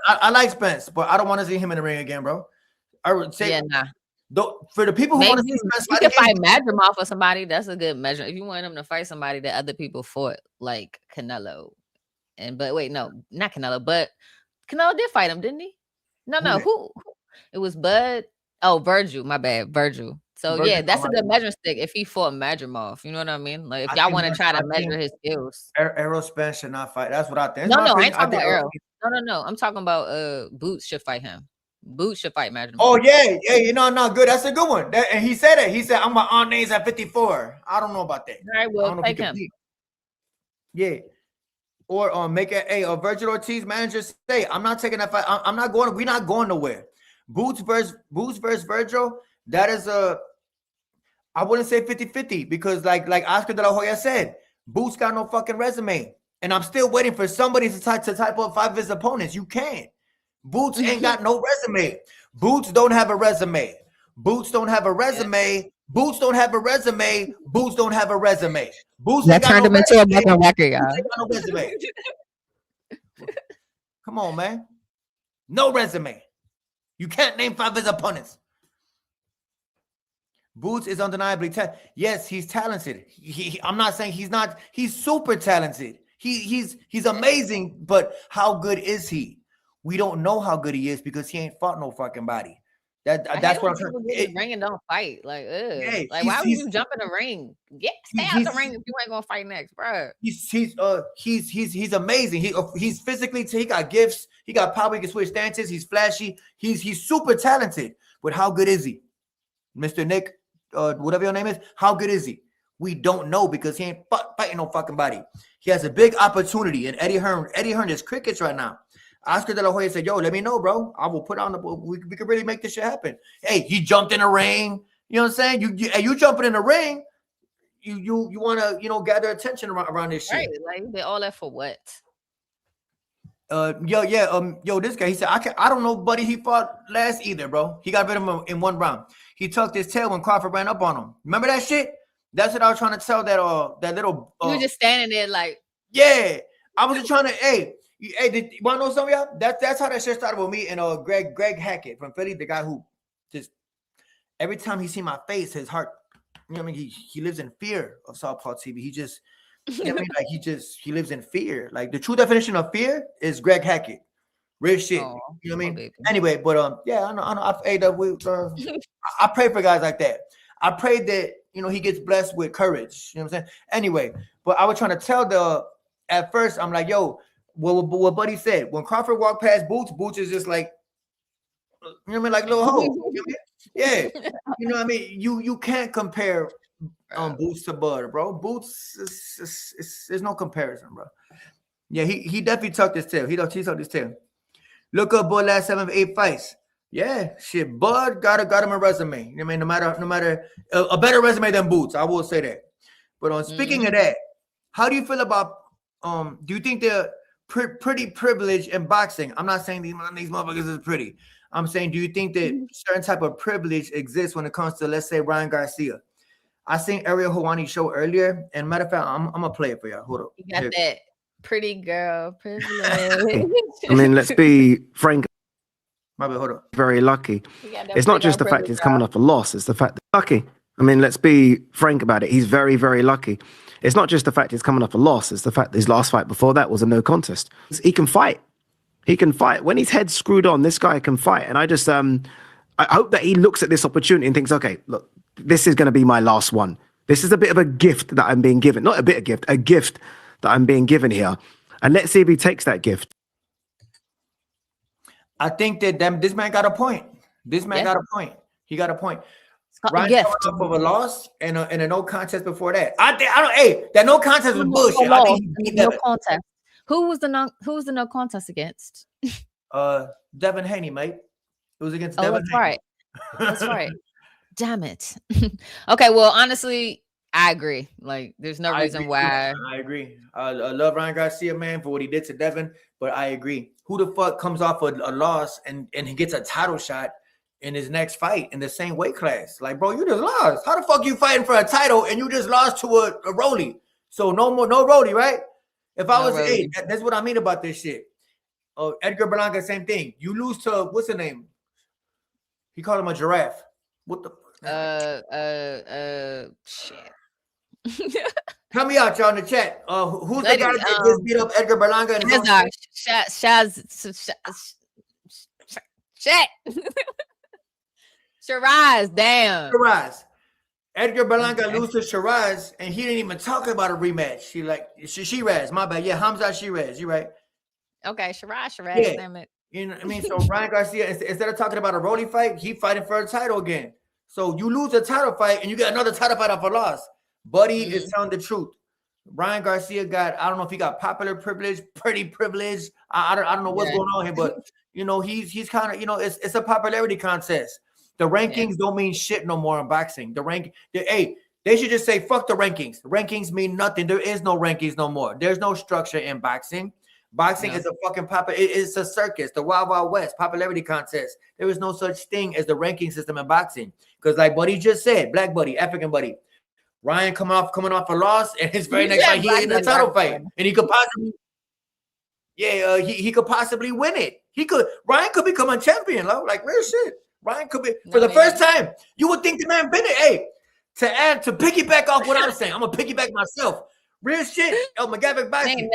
I like Spence, but I don't want to see him in the ring again, bro. I would say, for the people who want to see Spence fight again, Madrimov or somebody, that's a good measure. If you want him to fight somebody that other people fought, like Canelo, but wait, no, not Canelo, but Canelo did fight him, didn't he? No, who? It was Bud. Oh, Virgil. My bad, Virgil. So Virgil, that's a good measuring stick if he fought Madrimov. You know what I mean? Like if y'all want to try to measure his skills. Errol Spence should not fight. That's what I think. No, I ain't talking about Errol. No. I'm talking about Boots should fight him. Boots should fight Madrimov. Oh yeah, you know, no, good. That's a good one. And he said it. He said, "I'm my on names at 54." I don't know about that. All right, well, take him. Yeah. Or make a Virgil Ortiz manager say, "I'm not taking that fight. I'm not going. We're not going nowhere." Boots versus Virgil. That is I wouldn't say 50-50 because like Oscar De La Hoya said, Boots got no fucking resume, and I'm still waiting for somebody to type up 5 of his opponents. You can't. Boots ain't got no resume. Boots don't have a resume. Boots don't have a resume. Boots don't have a resume. Boots don't have a resume. Boots that turned him into a broken record, y'all. No resume. Come on, man. No resume. You can't name 5 of his opponents. Boots is undeniably talented. Yes, he's talented. I'm not saying he's not. He's super talented. He's amazing. But how good is he? We don't know how good he is because he ain't fought no fucking body. That's what I'm trying to say. Ring and don't fight. Like, like why would you jump in the ring? Stay out the ring if you ain't gonna fight next, bro. He's amazing. He's physically. He got gifts. He got power. He can switch stances. He's flashy. He's super talented. But how good is he, Mr. Nick? Whatever your name is. How good is he? We don't know because he ain't fighting no fucking body. He has a big opportunity, and Eddie Hearn is crickets right now. Oscar De La Hoya said, "Yo, let me know, bro. I will put on the. We could really make this shit happen." Hey, he jumped in the ring. You know what I'm saying? You jumping in the ring. You want to gather attention around this shit. Right? Like they all that for what? This guy. He said, I don't know, buddy. He fought last either, bro. He got rid of him in 1 round. He tucked his tail when Crawford ran up on him. Remember that shit? That's what I was trying to tell that little. You were just standing there like. Yeah, I was just trying to. Hey, you want to know some of y'all? That's how that shit started with me and Greg Hackett from Philly, the guy who just every time he see my face, his heart, you know what I mean? He lives in fear of Southpaw TV. He just, you know what I mean? Like he lives in fear. Like the true definition of fear is Greg Hackett. Real shit. Oh, you know what I mean? Baby. Anyway, but I know. I pray for guys like that. I pray that he gets blessed with courage. You know what I'm saying? Anyway, but I was trying to tell at first, I'm like, yo. What Buddy said when Crawford walked past Boots is just like, you know what I mean, like little hoe. You know what I mean? Yeah, you know what I mean. You can't compare Boots to Bud, bro. Boots there's no comparison, bro. Yeah, he definitely tucked his tail. He tucked his tail. Look up Bud last 7 of 8 fights. Yeah, shit. Bud got him a resume. You know what I mean, no matter a better resume than Boots. I will say that. But speaking of that, how do you feel about do you think they're pretty privilege in boxing? I'm not saying these motherfuckers is pretty. I'm saying, do you think that certain type of privilege exists when it comes to, let's say, Ryan Garcia? I seen Ariel Helwani's show earlier, and matter of fact, I'm gonna play it for y'all. Hold up. You got that pretty girl privilege. I mean, let's be frank. My bad, hold up. Very lucky. It's not just the fact he's coming off a loss; it's the fact that lucky. I mean, let's be frank about it. He's very, very lucky. It's not just the fact he's coming off a loss. It's the fact that his last fight before that was a no contest. He can fight. He can fight. When his head's screwed on, this guy can fight. And I just, I hope that he looks at this opportunity and thinks, okay, look, this is going to be my last one. This is a bit of a gift that I'm being given. Not a bit of gift, a gift that I'm being given here. And let's see if he takes that gift. I think that this man got a point. This man got a point. He got a point. Ryan coming off of a loss and a no contest before that. That no contest was bullshit. I think he beat no contest. Who was the no contest against? Devin Haney, mate. It was against Oh, Devin that's Haney. right. That's right. Damn it. Okay, well, honestly, I agree. Like, there's no reason why. I agree. I love Ryan Garcia, man, for what he did to Devin, but I agree. Who the fuck comes off a loss and he gets a title shot in his next fight in the same weight class? Like, bro, you just lost. How the fuck you fighting for a title and you just lost to a Rolly? So no Rolly, right? If I was, hey, that's what I mean about this shit. Edgar Berlanga, same thing. You lose to, what's the name? He called him a giraffe. What the? Shit. Tell me out, y'all, in the chat. Who's the guy that just beat up Edgar Berlanga? Shit. Shiraz, damn. Shiraz. Edgar Berlanga loses to Shiraz, and he didn't even talk about a rematch. Shiraz, my bad. Yeah, Hamza Shiraz, you right. Okay, Shiraz, yeah. Damn it. You know what I mean? So Ryan Garcia, instead of talking about a Rolly fight, he fighting for a title again. So you lose a title fight, and you get another title fight off a loss. Buddy is telling the truth. Ryan Garcia got, I don't know if he got popular privilege, pretty privilege. I don't know what's going on here, but you know, he's kind of, you know, it's a popularity contest. The rankings don't mean shit no more in boxing. They should just say fuck the rankings. The rankings mean nothing. There is no rankings no more. There's no structure in boxing. Boxing is a fucking it's a circus, the Wild Wild West popularity contest. There is no such thing as the ranking system in boxing. Because like Buddy just said, Black Buddy, African Buddy, Ryan coming off a loss, and his very next fight, he in a title fight, and he could possibly, he could possibly win it. Ryan could become a champion, like real shit. Ryan could be for the first time. You would think the man been it. Hey, to piggyback off what I'm saying, I'm gonna piggyback myself. Real shit. Oh, McGavick boxing.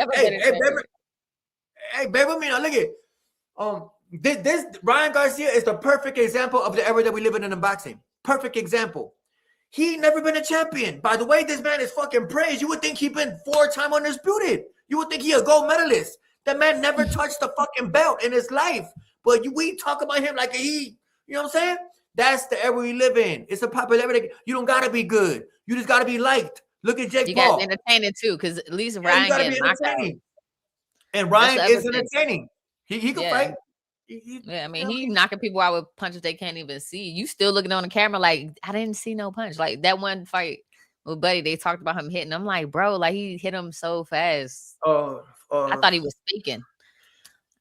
Hey, bear with me now. Look at this. Ryan Garcia is the perfect example of the era that we live in boxing. Perfect example. He never been a champion. By the way, this man is fucking praised. You would think he been 4-time undisputed. You would think he a gold medalist. That man never touched the fucking belt in his life. But we talk about him like you know what I'm saying? That's the era we live in. It's a popularity. You don't gotta be good. You just gotta be liked. Look at Jake Paul. You gotta be entertaining too, because at least Ryan getting knocked out. And Ryan is entertaining. He can fight. I mean, he's knocking people out with punches they can't even see. You still looking on the camera like, I didn't see no punch. Like that one fight with Buddy, they talked about him hitting. I'm like, bro, like he hit him so fast. I thought he was faking.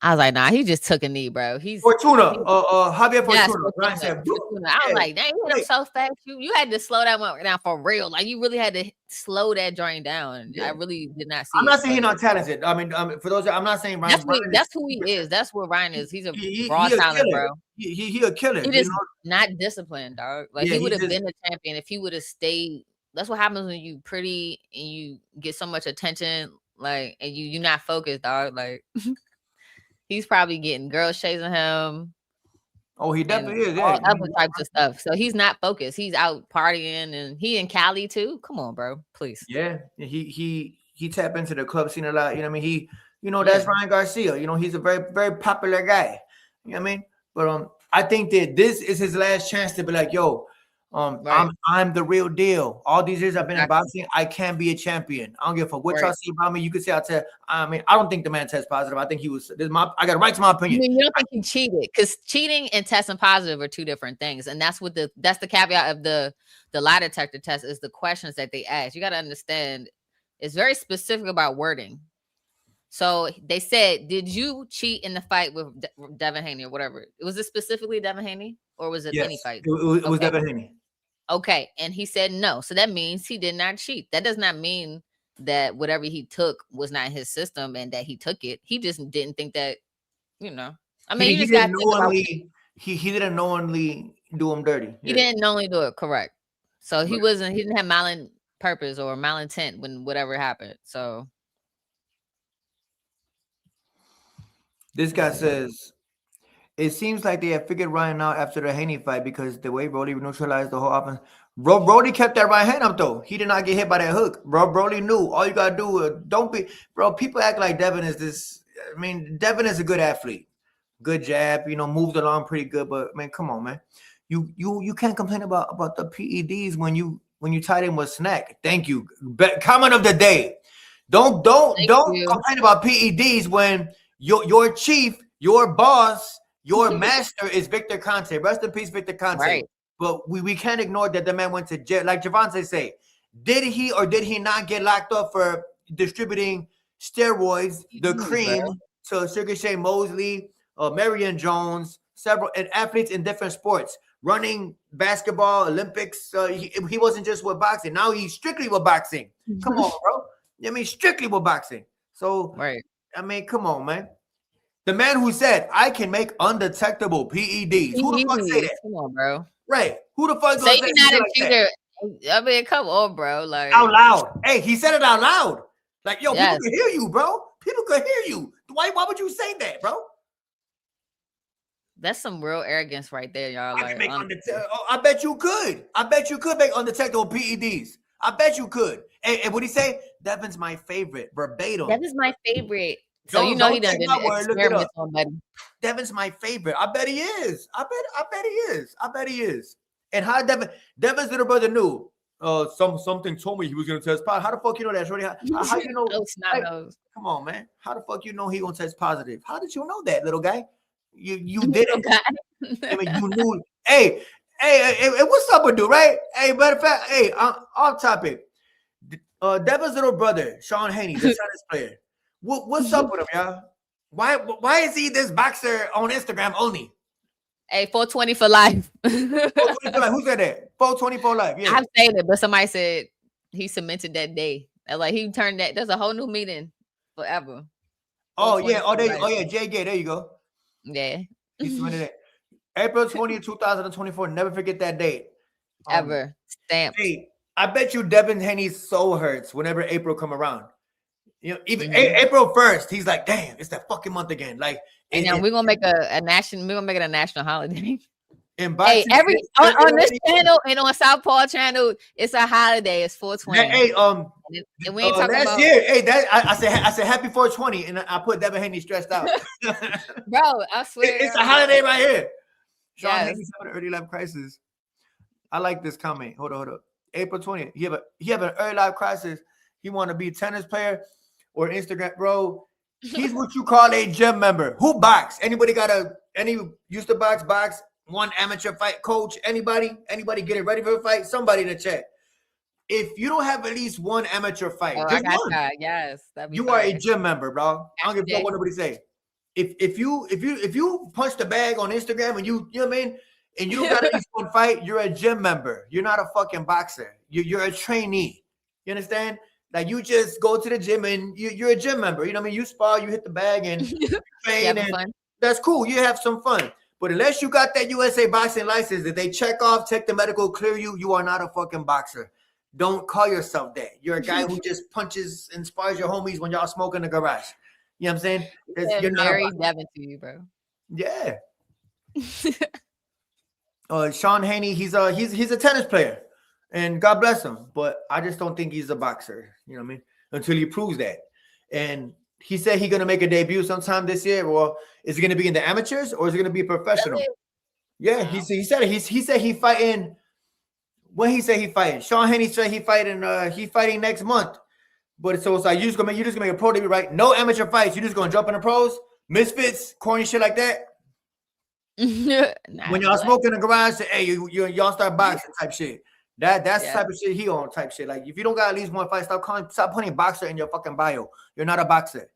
I was like, nah, he just took a knee, bro. Fortuna, Javier Fortuna. I was like, dang, you hit him so fast. You had to slow that one down for real. Like you really had to slow that joint down. I really did not see. I'm not saying he's not talented. I mean, for those, I'm not saying Ryan. That's who he is. That's what Ryan is. He's a raw talent, bro. He a killer. He just not disciplined, dog. Like he would have been a champion if he would have stayed. That's what happens when you pretty and you get so much attention, like, and you're not focused, dog. Like. He's probably getting girls chasing him. Oh, he definitely is. All other types of stuff. So he's not focused. He's out partying, and he in Cali too. Come on, bro, please. Yeah, he tap into the club scene a lot. You know what I mean? That's Ryan Garcia. You know, he's a very, very popular guy. You know what I mean? But I think that this is his last chance to be like, yo, I'm the real deal. All these years I've been in boxing, I can be a champion. I don't give a fuck what y'all see about me. You could say I don't think the man tests positive. I think he was. I got a right to my opinion. I mean, you don't think he cheated, because cheating and testing positive are two different things, and that's what that's the caveat of the lie detector test is the questions that they ask. You got to understand, it's very specific about wording. So they said, did you cheat in the fight with Devin Haney or whatever? Was it specifically Devin Haney, or was it any fight? It was Devin Haney. Okay, and he said no. So that means he did not cheat. That does not mean that whatever he took was not his system and that he took it. He just didn't think that, I mean, he didn't knowingly do him dirty. He didn't knowingly do it, correct. So he didn't have malin purpose or malintent when whatever happened. So this guy says, it seems like they have figured Ryan out after the Haney fight because the way Brody neutralized the whole offense. Brody kept that right hand up, though. He did not get hit by that hook. Brody knew. All you got to do, don't be... Bro, people act like Devin is this... I mean, Devin is a good athlete. Good jab, moved along pretty good. But, man, come on, man. You can't complain about the PEDs when you tied in with Snack. Thank you. Comment of the day. Don't complain about PEDs when your chief, your boss, your master is Victor Conte. Rest in peace, Victor Conte. Right. But we can't ignore that the man went to jail. Like Javante say, did he or did he not get locked up for distributing steroids, the cream, to Sugar Shane Mosley, Marion Jones, several athletes in different sports, running, basketball, Olympics. He wasn't just with boxing. Now he's strictly with boxing. Come on, bro. I mean, strictly with boxing. So, right. I mean, come on, man. The man who said, I can make undetectable PEDs. Who the fuck say that? Come on, bro. Right. Who the fuck say you're not a cheater? I mean, come on, bro. Like out loud. Hey, he said it out loud. Like, yo, people can hear you, bro. People can hear you. Why would you say that, bro? That's some real arrogance right there, y'all. I bet you could. I bet you could make undetectable PEDs. I bet you could. And what he say? Devin's my favorite. Verbatim. Devin's my favorite. So you know he done experiments on Betty. Devin's my favorite. I bet he is. I bet he is. And how Devin's little brother knew. Something told me he was gonna test positive. How the fuck you know that, Shorty? How you know? Like, come on, man. How the fuck you know he gonna test positive? How did you know that, little guy? You did it. I mean, you knew. Hey, what's up with dude, right? Hey, matter of fact, hey, off topic. Devin's little brother, Sean Haney, the tennis player. What's up with him, y'all? Why is he this boxer on Instagram only? Hey, 420 for life. 420 for life. Who said that? 420 for life. Yeah. I'm saying it, but somebody said he cemented that day. Like he turned that. There's a whole new meeting forever. Oh yeah. Yeah. Jay Gay. There you go. Yeah. He cemented it. April 20th, 2024. Never forget that date. Ever. Stamped. Hey, I bet you Devin Haney's soul hurts whenever April come around. You know, even April 1st, he's like, damn, it's that fucking month again. Like, and now we're gonna make a national. We're gonna make it a national holiday. In boxing, hey, on this channel and on Southpaw channel, it's a holiday. It's 420. Hey, and we ain't talking last about year. Hey, that I said happy 420, and I put Devin Haney stressed out. Bro, I swear it's a holiday right here. Sean yes. Haney's having an early life crisis. I like this comment. Hold on. April 20th. He have an early life crisis. He want to be a tennis player or Instagram, bro. He's what you call a gym member. Who box? Anybody used to box? One amateur fight coach? Anybody getting ready for a fight? Somebody in the chat. If you don't have at least one amateur fight, yes, you are a gym member, bro. I don't give a fuck what nobody say. If you punch the bag on Instagram and you know what I mean, and you don't got at least one fight, you're a gym member. You're not a fucking boxer. You're a trainee. You understand? Like you just go to the gym and you're a gym member. You know what I mean? You spar, you hit the bag and train, and that's cool. You have some fun. But unless you got that USA boxing license that they check off, take the medical, clear you are not a fucking boxer. Don't call yourself that. You're a guy who just punches and spars your homies when y'all smoke in the garage. You know what I'm saying? You're not very Devin to you, bro. Yeah. Sean Haney, he's a tennis player. And God bless him, but I just don't think he's a boxer. You know what I mean? Until he proves that. And he said he's gonna make a debut sometime this year. Well, is it gonna be in the amateurs or is it gonna be professional? Really? Yeah, he said it. He said he fighting. When he said he fighting, Sean Haney said he fighting next month. But so it's like you're just gonna make a pro debut, right? No amateur fights. You're just gonna jump in the pros, misfits, corny shit like that. When y'all smoke in the garage, say, hey, y'all start boxing type shit. That's the type of shit he on type shit. Like if you don't got at least one fight, stop putting boxer in your fucking bio. You're not a boxer.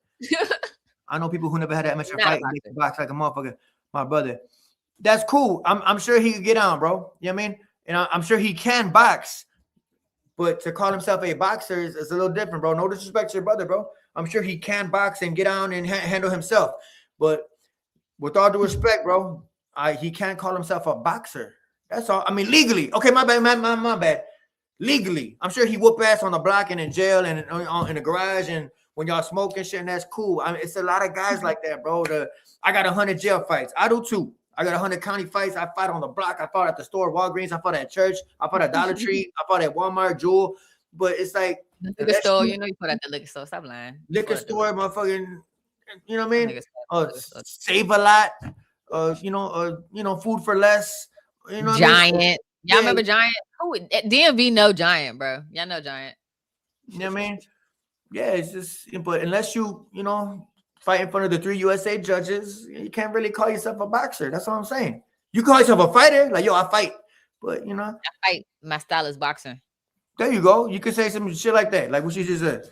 I know people who never had an amateur fight and they box like a motherfucker. My brother. That's cool. I'm sure he could get on, bro. You know what I mean? And I'm sure he can box. But to call himself a boxer is a little different, bro. No disrespect to your brother, bro. I'm sure he can box and get on and handle himself. But with all due respect, bro, he can't call himself a boxer. That's all. I mean, legally. Okay, my bad, my bad. Legally. I'm sure he whoop ass on the block and in jail and in the garage and when y'all smoking shit, and that's cool. I mean, it's a lot of guys like that, bro. I got 100 jail fights. I do too. I got 100 county fights. I fight on the block. I fought at the store, Walgreens. I fought at church. I fought at Dollar Tree. I fought at Walmart, Jewel. But it's like the liquor store. You know you put at the liquor store. Stop lying. Liquor store, motherfucking. You know what I mean? Save a lot. Food for less. You know, Giant. Y'all remember Giant? Who DMV know Giant, bro? Y'all know Giant. You know what I mean? Yeah, it's just, but unless you fight in front of the 3 USA judges, you can't really call yourself a boxer. That's all I'm saying. You call yourself a fighter, like, yo, I fight. But, I fight. My style is boxing. There you go. You could say some shit like that, like what you just said.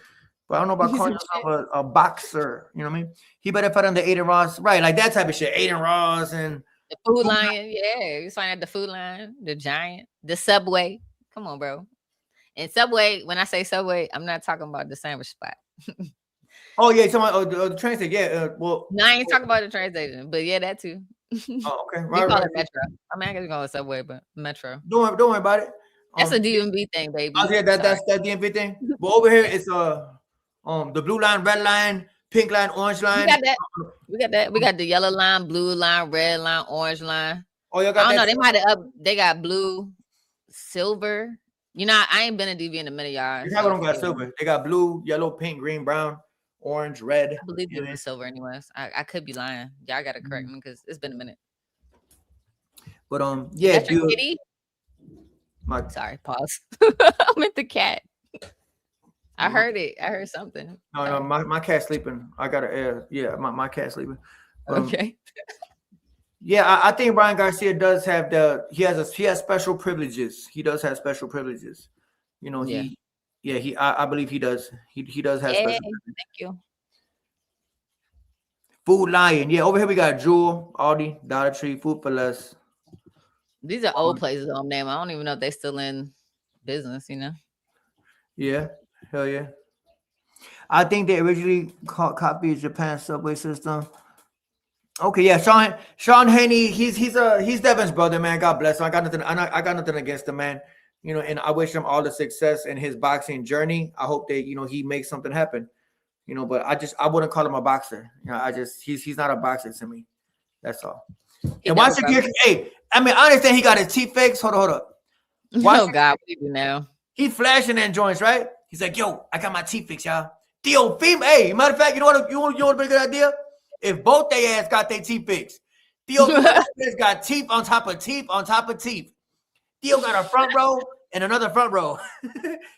But I don't know about calling yourself a boxer. You know what I mean? He better fight on the Aiden Ross. Right, like that type of shit. Aiden Ross and the Food Lion. Yeah, you find at the Food Lion, the Giant, the Subway. Come on, bro. And Subway, when I say Subway, I'm not talking about the sandwich spot. Oh, yeah, the train station. Yeah, well. No, I ain't talking about the train station, but yeah, that too. Oh, okay. Right, we call it Metro. I mean, I guess we call it Subway, but Metro. Don't worry about it. That's a DMV thing, baby. Oh, yeah, that's that DMV thing. But over here, it's the blue line, red line, pink line, orange line. We got that. We got the yellow line, blue line, red line, orange line. Oh, you got I don't know. They might have They got blue, silver. You know, I ain't been in DV in a minute, y'all. You don't got silver. They got blue, yellow, pink, green, brown, orange, red. I believe it was silver, anyways. I could be lying. Y'all gotta correct me because it's been a minute. But yeah, that's your kitty? Sorry, pause. I meant the cat. I heard it. I heard something. No, my cat's sleeping. I gotta my cat's sleeping. Okay. Yeah, I think Ryan Garcia does have he has special privileges. He does have special privileges. You know, I believe he does. He does have special privileges. Thank you. Food Lion. Yeah, over here we got Jewel, Aldi, Dollar Tree, Food for Less. These are old places on name. I don't even know if they're still in business, Yeah, hell yeah. I think they originally copied Japan's subway system. Okay, yeah, Sean Haney, he's Devin's brother, man. God bless him. I got nothing against him, man. And I wish him all the success in his boxing journey. I hope that he makes something happen. But I wouldn't call him a boxer. He's not a boxer to me. That's all. And watch it. Hey, I mean, I understand he got his teeth fixed. Hold up. Oh God, what do you do now? He flashing in joints, right? He's like, yo, I got my teeth fixed, y'all. Theo, hey, matter of fact, you know what would be a good idea? If both they ass got their teeth fixed. Theo got teeth on top of teeth on top of teeth. Theo got a front row and another front row.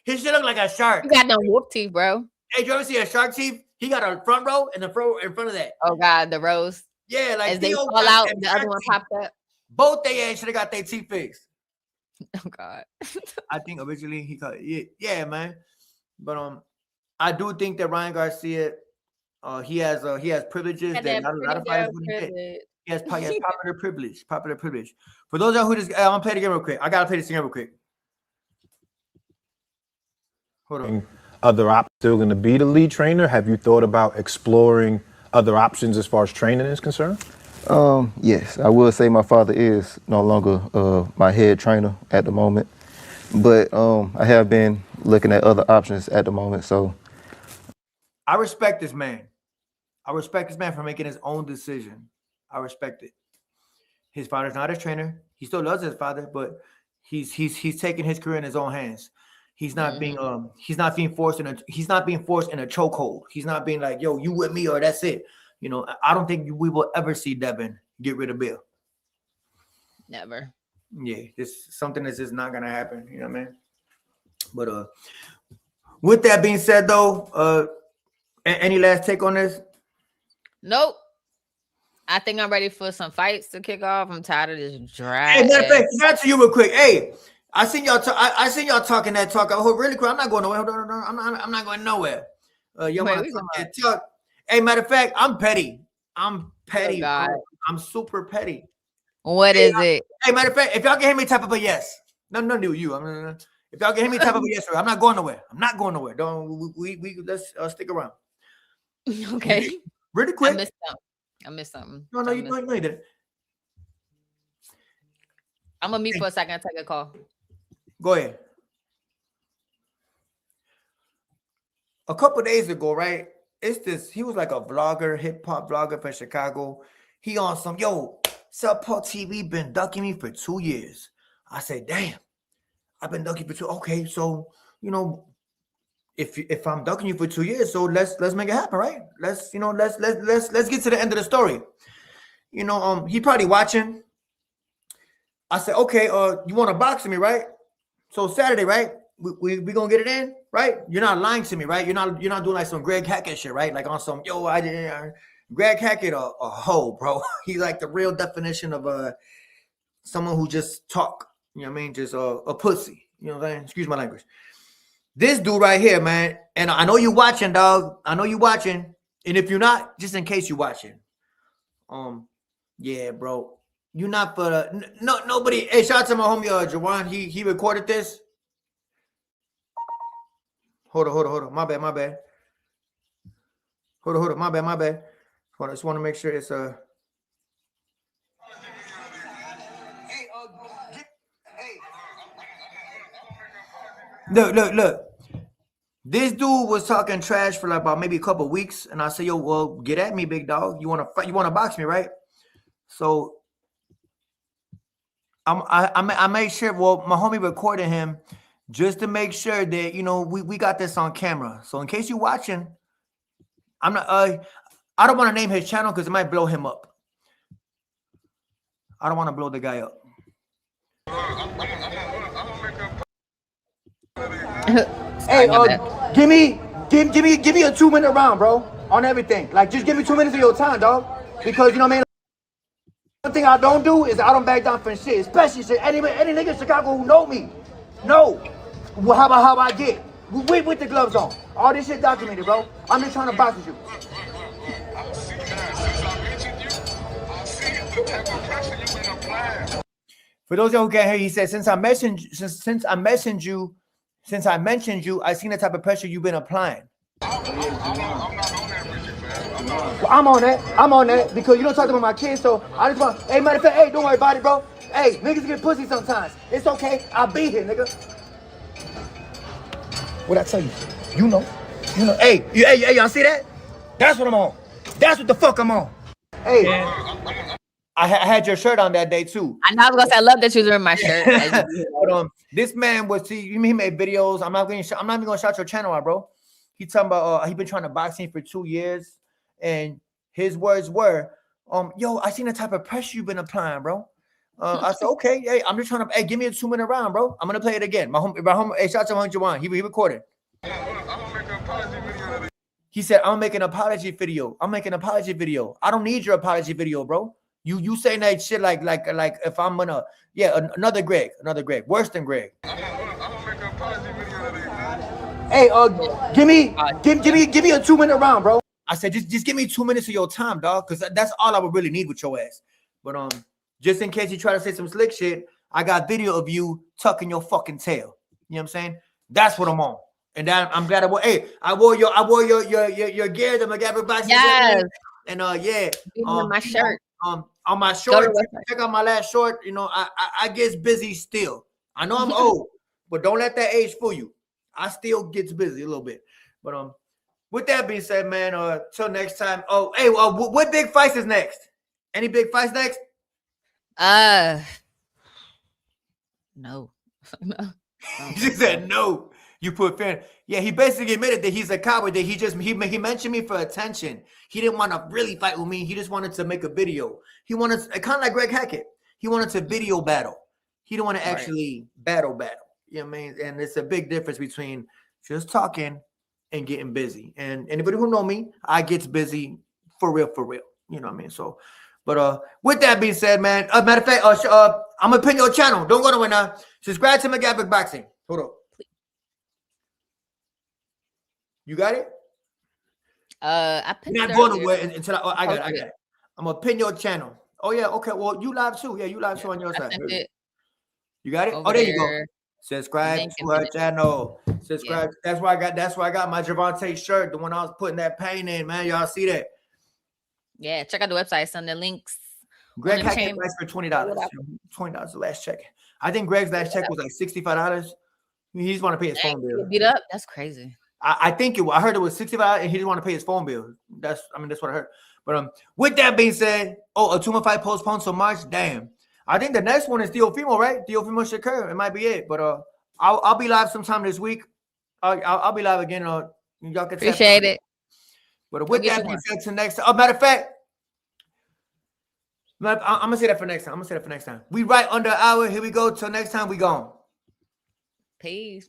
His shit look like a shark. You got no whoop teeth, bro. Hey, did you ever see a shark teeth? He got a front row and the row in front of that. Oh God, the rows. Yeah, like as they fall out, the other one popped up. Both they ass should have got their teeth fixed. Oh God. I think originally he called yeah, man. But I do think that Ryan Garcia, he has privileges that not a lot of fighters wouldn't get. He has popular privilege. Popular privilege. For those of who just, I'm gonna play the game real quick. I gotta play this game real quick. Hold on. Other options still going to be the lead trainer? Have you thought about exploring other options as far as training is concerned? Yes, I will say my father is no longer my head trainer at the moment, but I have been looking at other options at the moment. So I respect this man. I respect this man for making his own decision. I respect it. His father's not his trainer. He still loves his father, but he's taking his career in his own hands. He's not being forced in a chokehold. He's not being like, yo, you with me or that's it. I don't think we will ever see Devin get rid of Bill. Never. Yeah, it's something that's just not gonna happen. You know what I mean? But with that being said, though, any last take on this? Nope. I think I'm ready for some fights to kick off. I'm tired of this drag. Hey, matter of fact, back to you real quick. Hey, I seen y'all. I seen y'all talking that talk. Oh, really quick. I'm not going nowhere. Hold on. I'm not going nowhere. Y'all want to talk that talk? Hey, matter of fact, I'm petty. I'm petty. Oh, I'm super petty. What is it? Hey, matter of fact, if y'all can hear me, type of a yes. Nothing to do with you. If y'all can hear me, type of a yes. I'm not going nowhere. I'm not going nowhere. Don't we let's stick around. Okay. Really quick. I missed something. No, you didn't. I'm gonna mute for a second. Take a call. Go ahead. A couple of days ago, right? He was like a vlogger, hip hop vlogger from Chicago. He on some, yo, Southpaw TV been ducking me for 2 years. I said, damn, I've been ducking for 2. Okay, so if I'm ducking you for 2 years, so let's make it happen, right? Let's get to the end of the story. He probably watching. I said, okay, you want to box me, right? So Saturday, right? we gonna get it in, right? You're not lying to me, right? You're not doing like some Greg Hackett shit, right? Like on some I didn't. Greg Hackett, a hoe, bro. He's like the real definition of someone who just talk. You know what I mean? Just a pussy. You know what I'm saying? Excuse my language. This dude right here, man, and I know you watching, dog. I know you watching, and if you're not, just in case you watching, yeah, bro, you not for the nobody. Hey, shout out to my homie JARON. He recorded this. Hold on. My bad. Hold on. My bad. Hold on. I just want to make sure it's Look. This dude was talking trash for like about maybe a couple of weeks, and I said, "Yo, well, get at me, big dog. You want to fight? You want to box me, right?" So I made sure. Well, my homie recorded him just to make sure that we got this on camera. So in case you're watching, I'm not. I don't want to name his channel because it might blow him up. I don't want to blow the guy up. Hey, give me a 2-minute round, bro, on everything. Like, just give me 2 minutes of your time, dog. Because you know what I mean. One thing I don't do is I don't back down from shit, especially shit. Any nigga in Chicago who know me, know how I get with the gloves on. All this shit documented, bro. I'm just trying to box with you. For those of you who can't hear, he said, since I mentioned you, I seen the type of pressure you've been applying. Well, I'm on that because you don't talk about my kids, so I just want, hey, matter of fact, hey, don't worry about it, bro. Hey, niggas get pussy sometimes. It's okay. I'll be here, nigga. What I tell you? You know. Hey, y'all see that? That's what I'm on. That's what the fuck I'm on. Hey. Yeah. I had your shirt on that day too. I know. I was gonna say I love that you was wearing my shirt. But this man was he made videos. I'm not even gonna shout your channel out, bro. He talking about he been trying to box me for 2 years, and his words were, yo, I seen the type of pressure you've been applying, bro. I said, okay, hey, I'm just trying to, hey, give me a 2-minute round, bro. I'm gonna play it again. My home, hey, shout out to JARON. He recorded. He said, I'm making an apology video. I don't need your apology video, bro. You saying that shit like if I'm gonna, another Greg, worse than Greg. Hey, give me a 2-minute round, bro. I said just give me 2 minutes of your time, dog, because that's all I would really need with your ass. But just in case you try to say some slick shit, I got video of you tucking your fucking tail. You know what I'm saying? That's what I'm on. And then I'm glad I wore your gear, the McGavin boxing. Yes. And my shirt. On my short, check out my last short. I get busy still. I know I'm old, but don't let that age fool you. I still get busy a little bit. But with that being said, man, till next time. Oh, hey, what big fights is next? Any big fights next? No. She said no. You put fair. Yeah, he basically admitted that he's a coward. That he mentioned me for attention. He didn't want to really fight with me. He just wanted to make a video. He wanted kind of like Greg Hackett. He wanted to video battle. He didn't want to actually battle. You know what I mean? And it's a big difference between just talking and getting busy. And anybody who know me, I gets busy for real. You know what I mean? So, but with that being said, man, matter of fact, I'm gonna pin your channel. Don't go nowhere now. Subscribe to McGavin Boxing. Hold on. You got it? I pinned not going nowhere until I got it. I'm gonna pin your channel. Oh yeah, okay. Well, you live too. Yeah, you live too on your side. You got it? Oh, there you go. Subscribe to her channel. Subscribe. Yeah. That's why I got my Javante shirt, the one I was putting that paint in, man. Y'all see that? Yeah, check out the website. It's on the links. Greg Hackett price for $20. $20 the last check. I think Greg's last check was like $65. He just want to pay his phone bill. Beat up? That's crazy. I heard it was $65 and he didn't want to pay his phone bill. That's what I heard. But with that being said, a 2-month fight postponed till March. Damn. I think the next one is Teofimo, right? Teofimo Shakur. It might be it. But I'll be live sometime this week. I'll be live again. Y'all can appreciate it. But with that being said, to next time. Matter of fact, I'm gonna say that for next time. We right under an hour. Here we go. Till next time, we gone. Peace.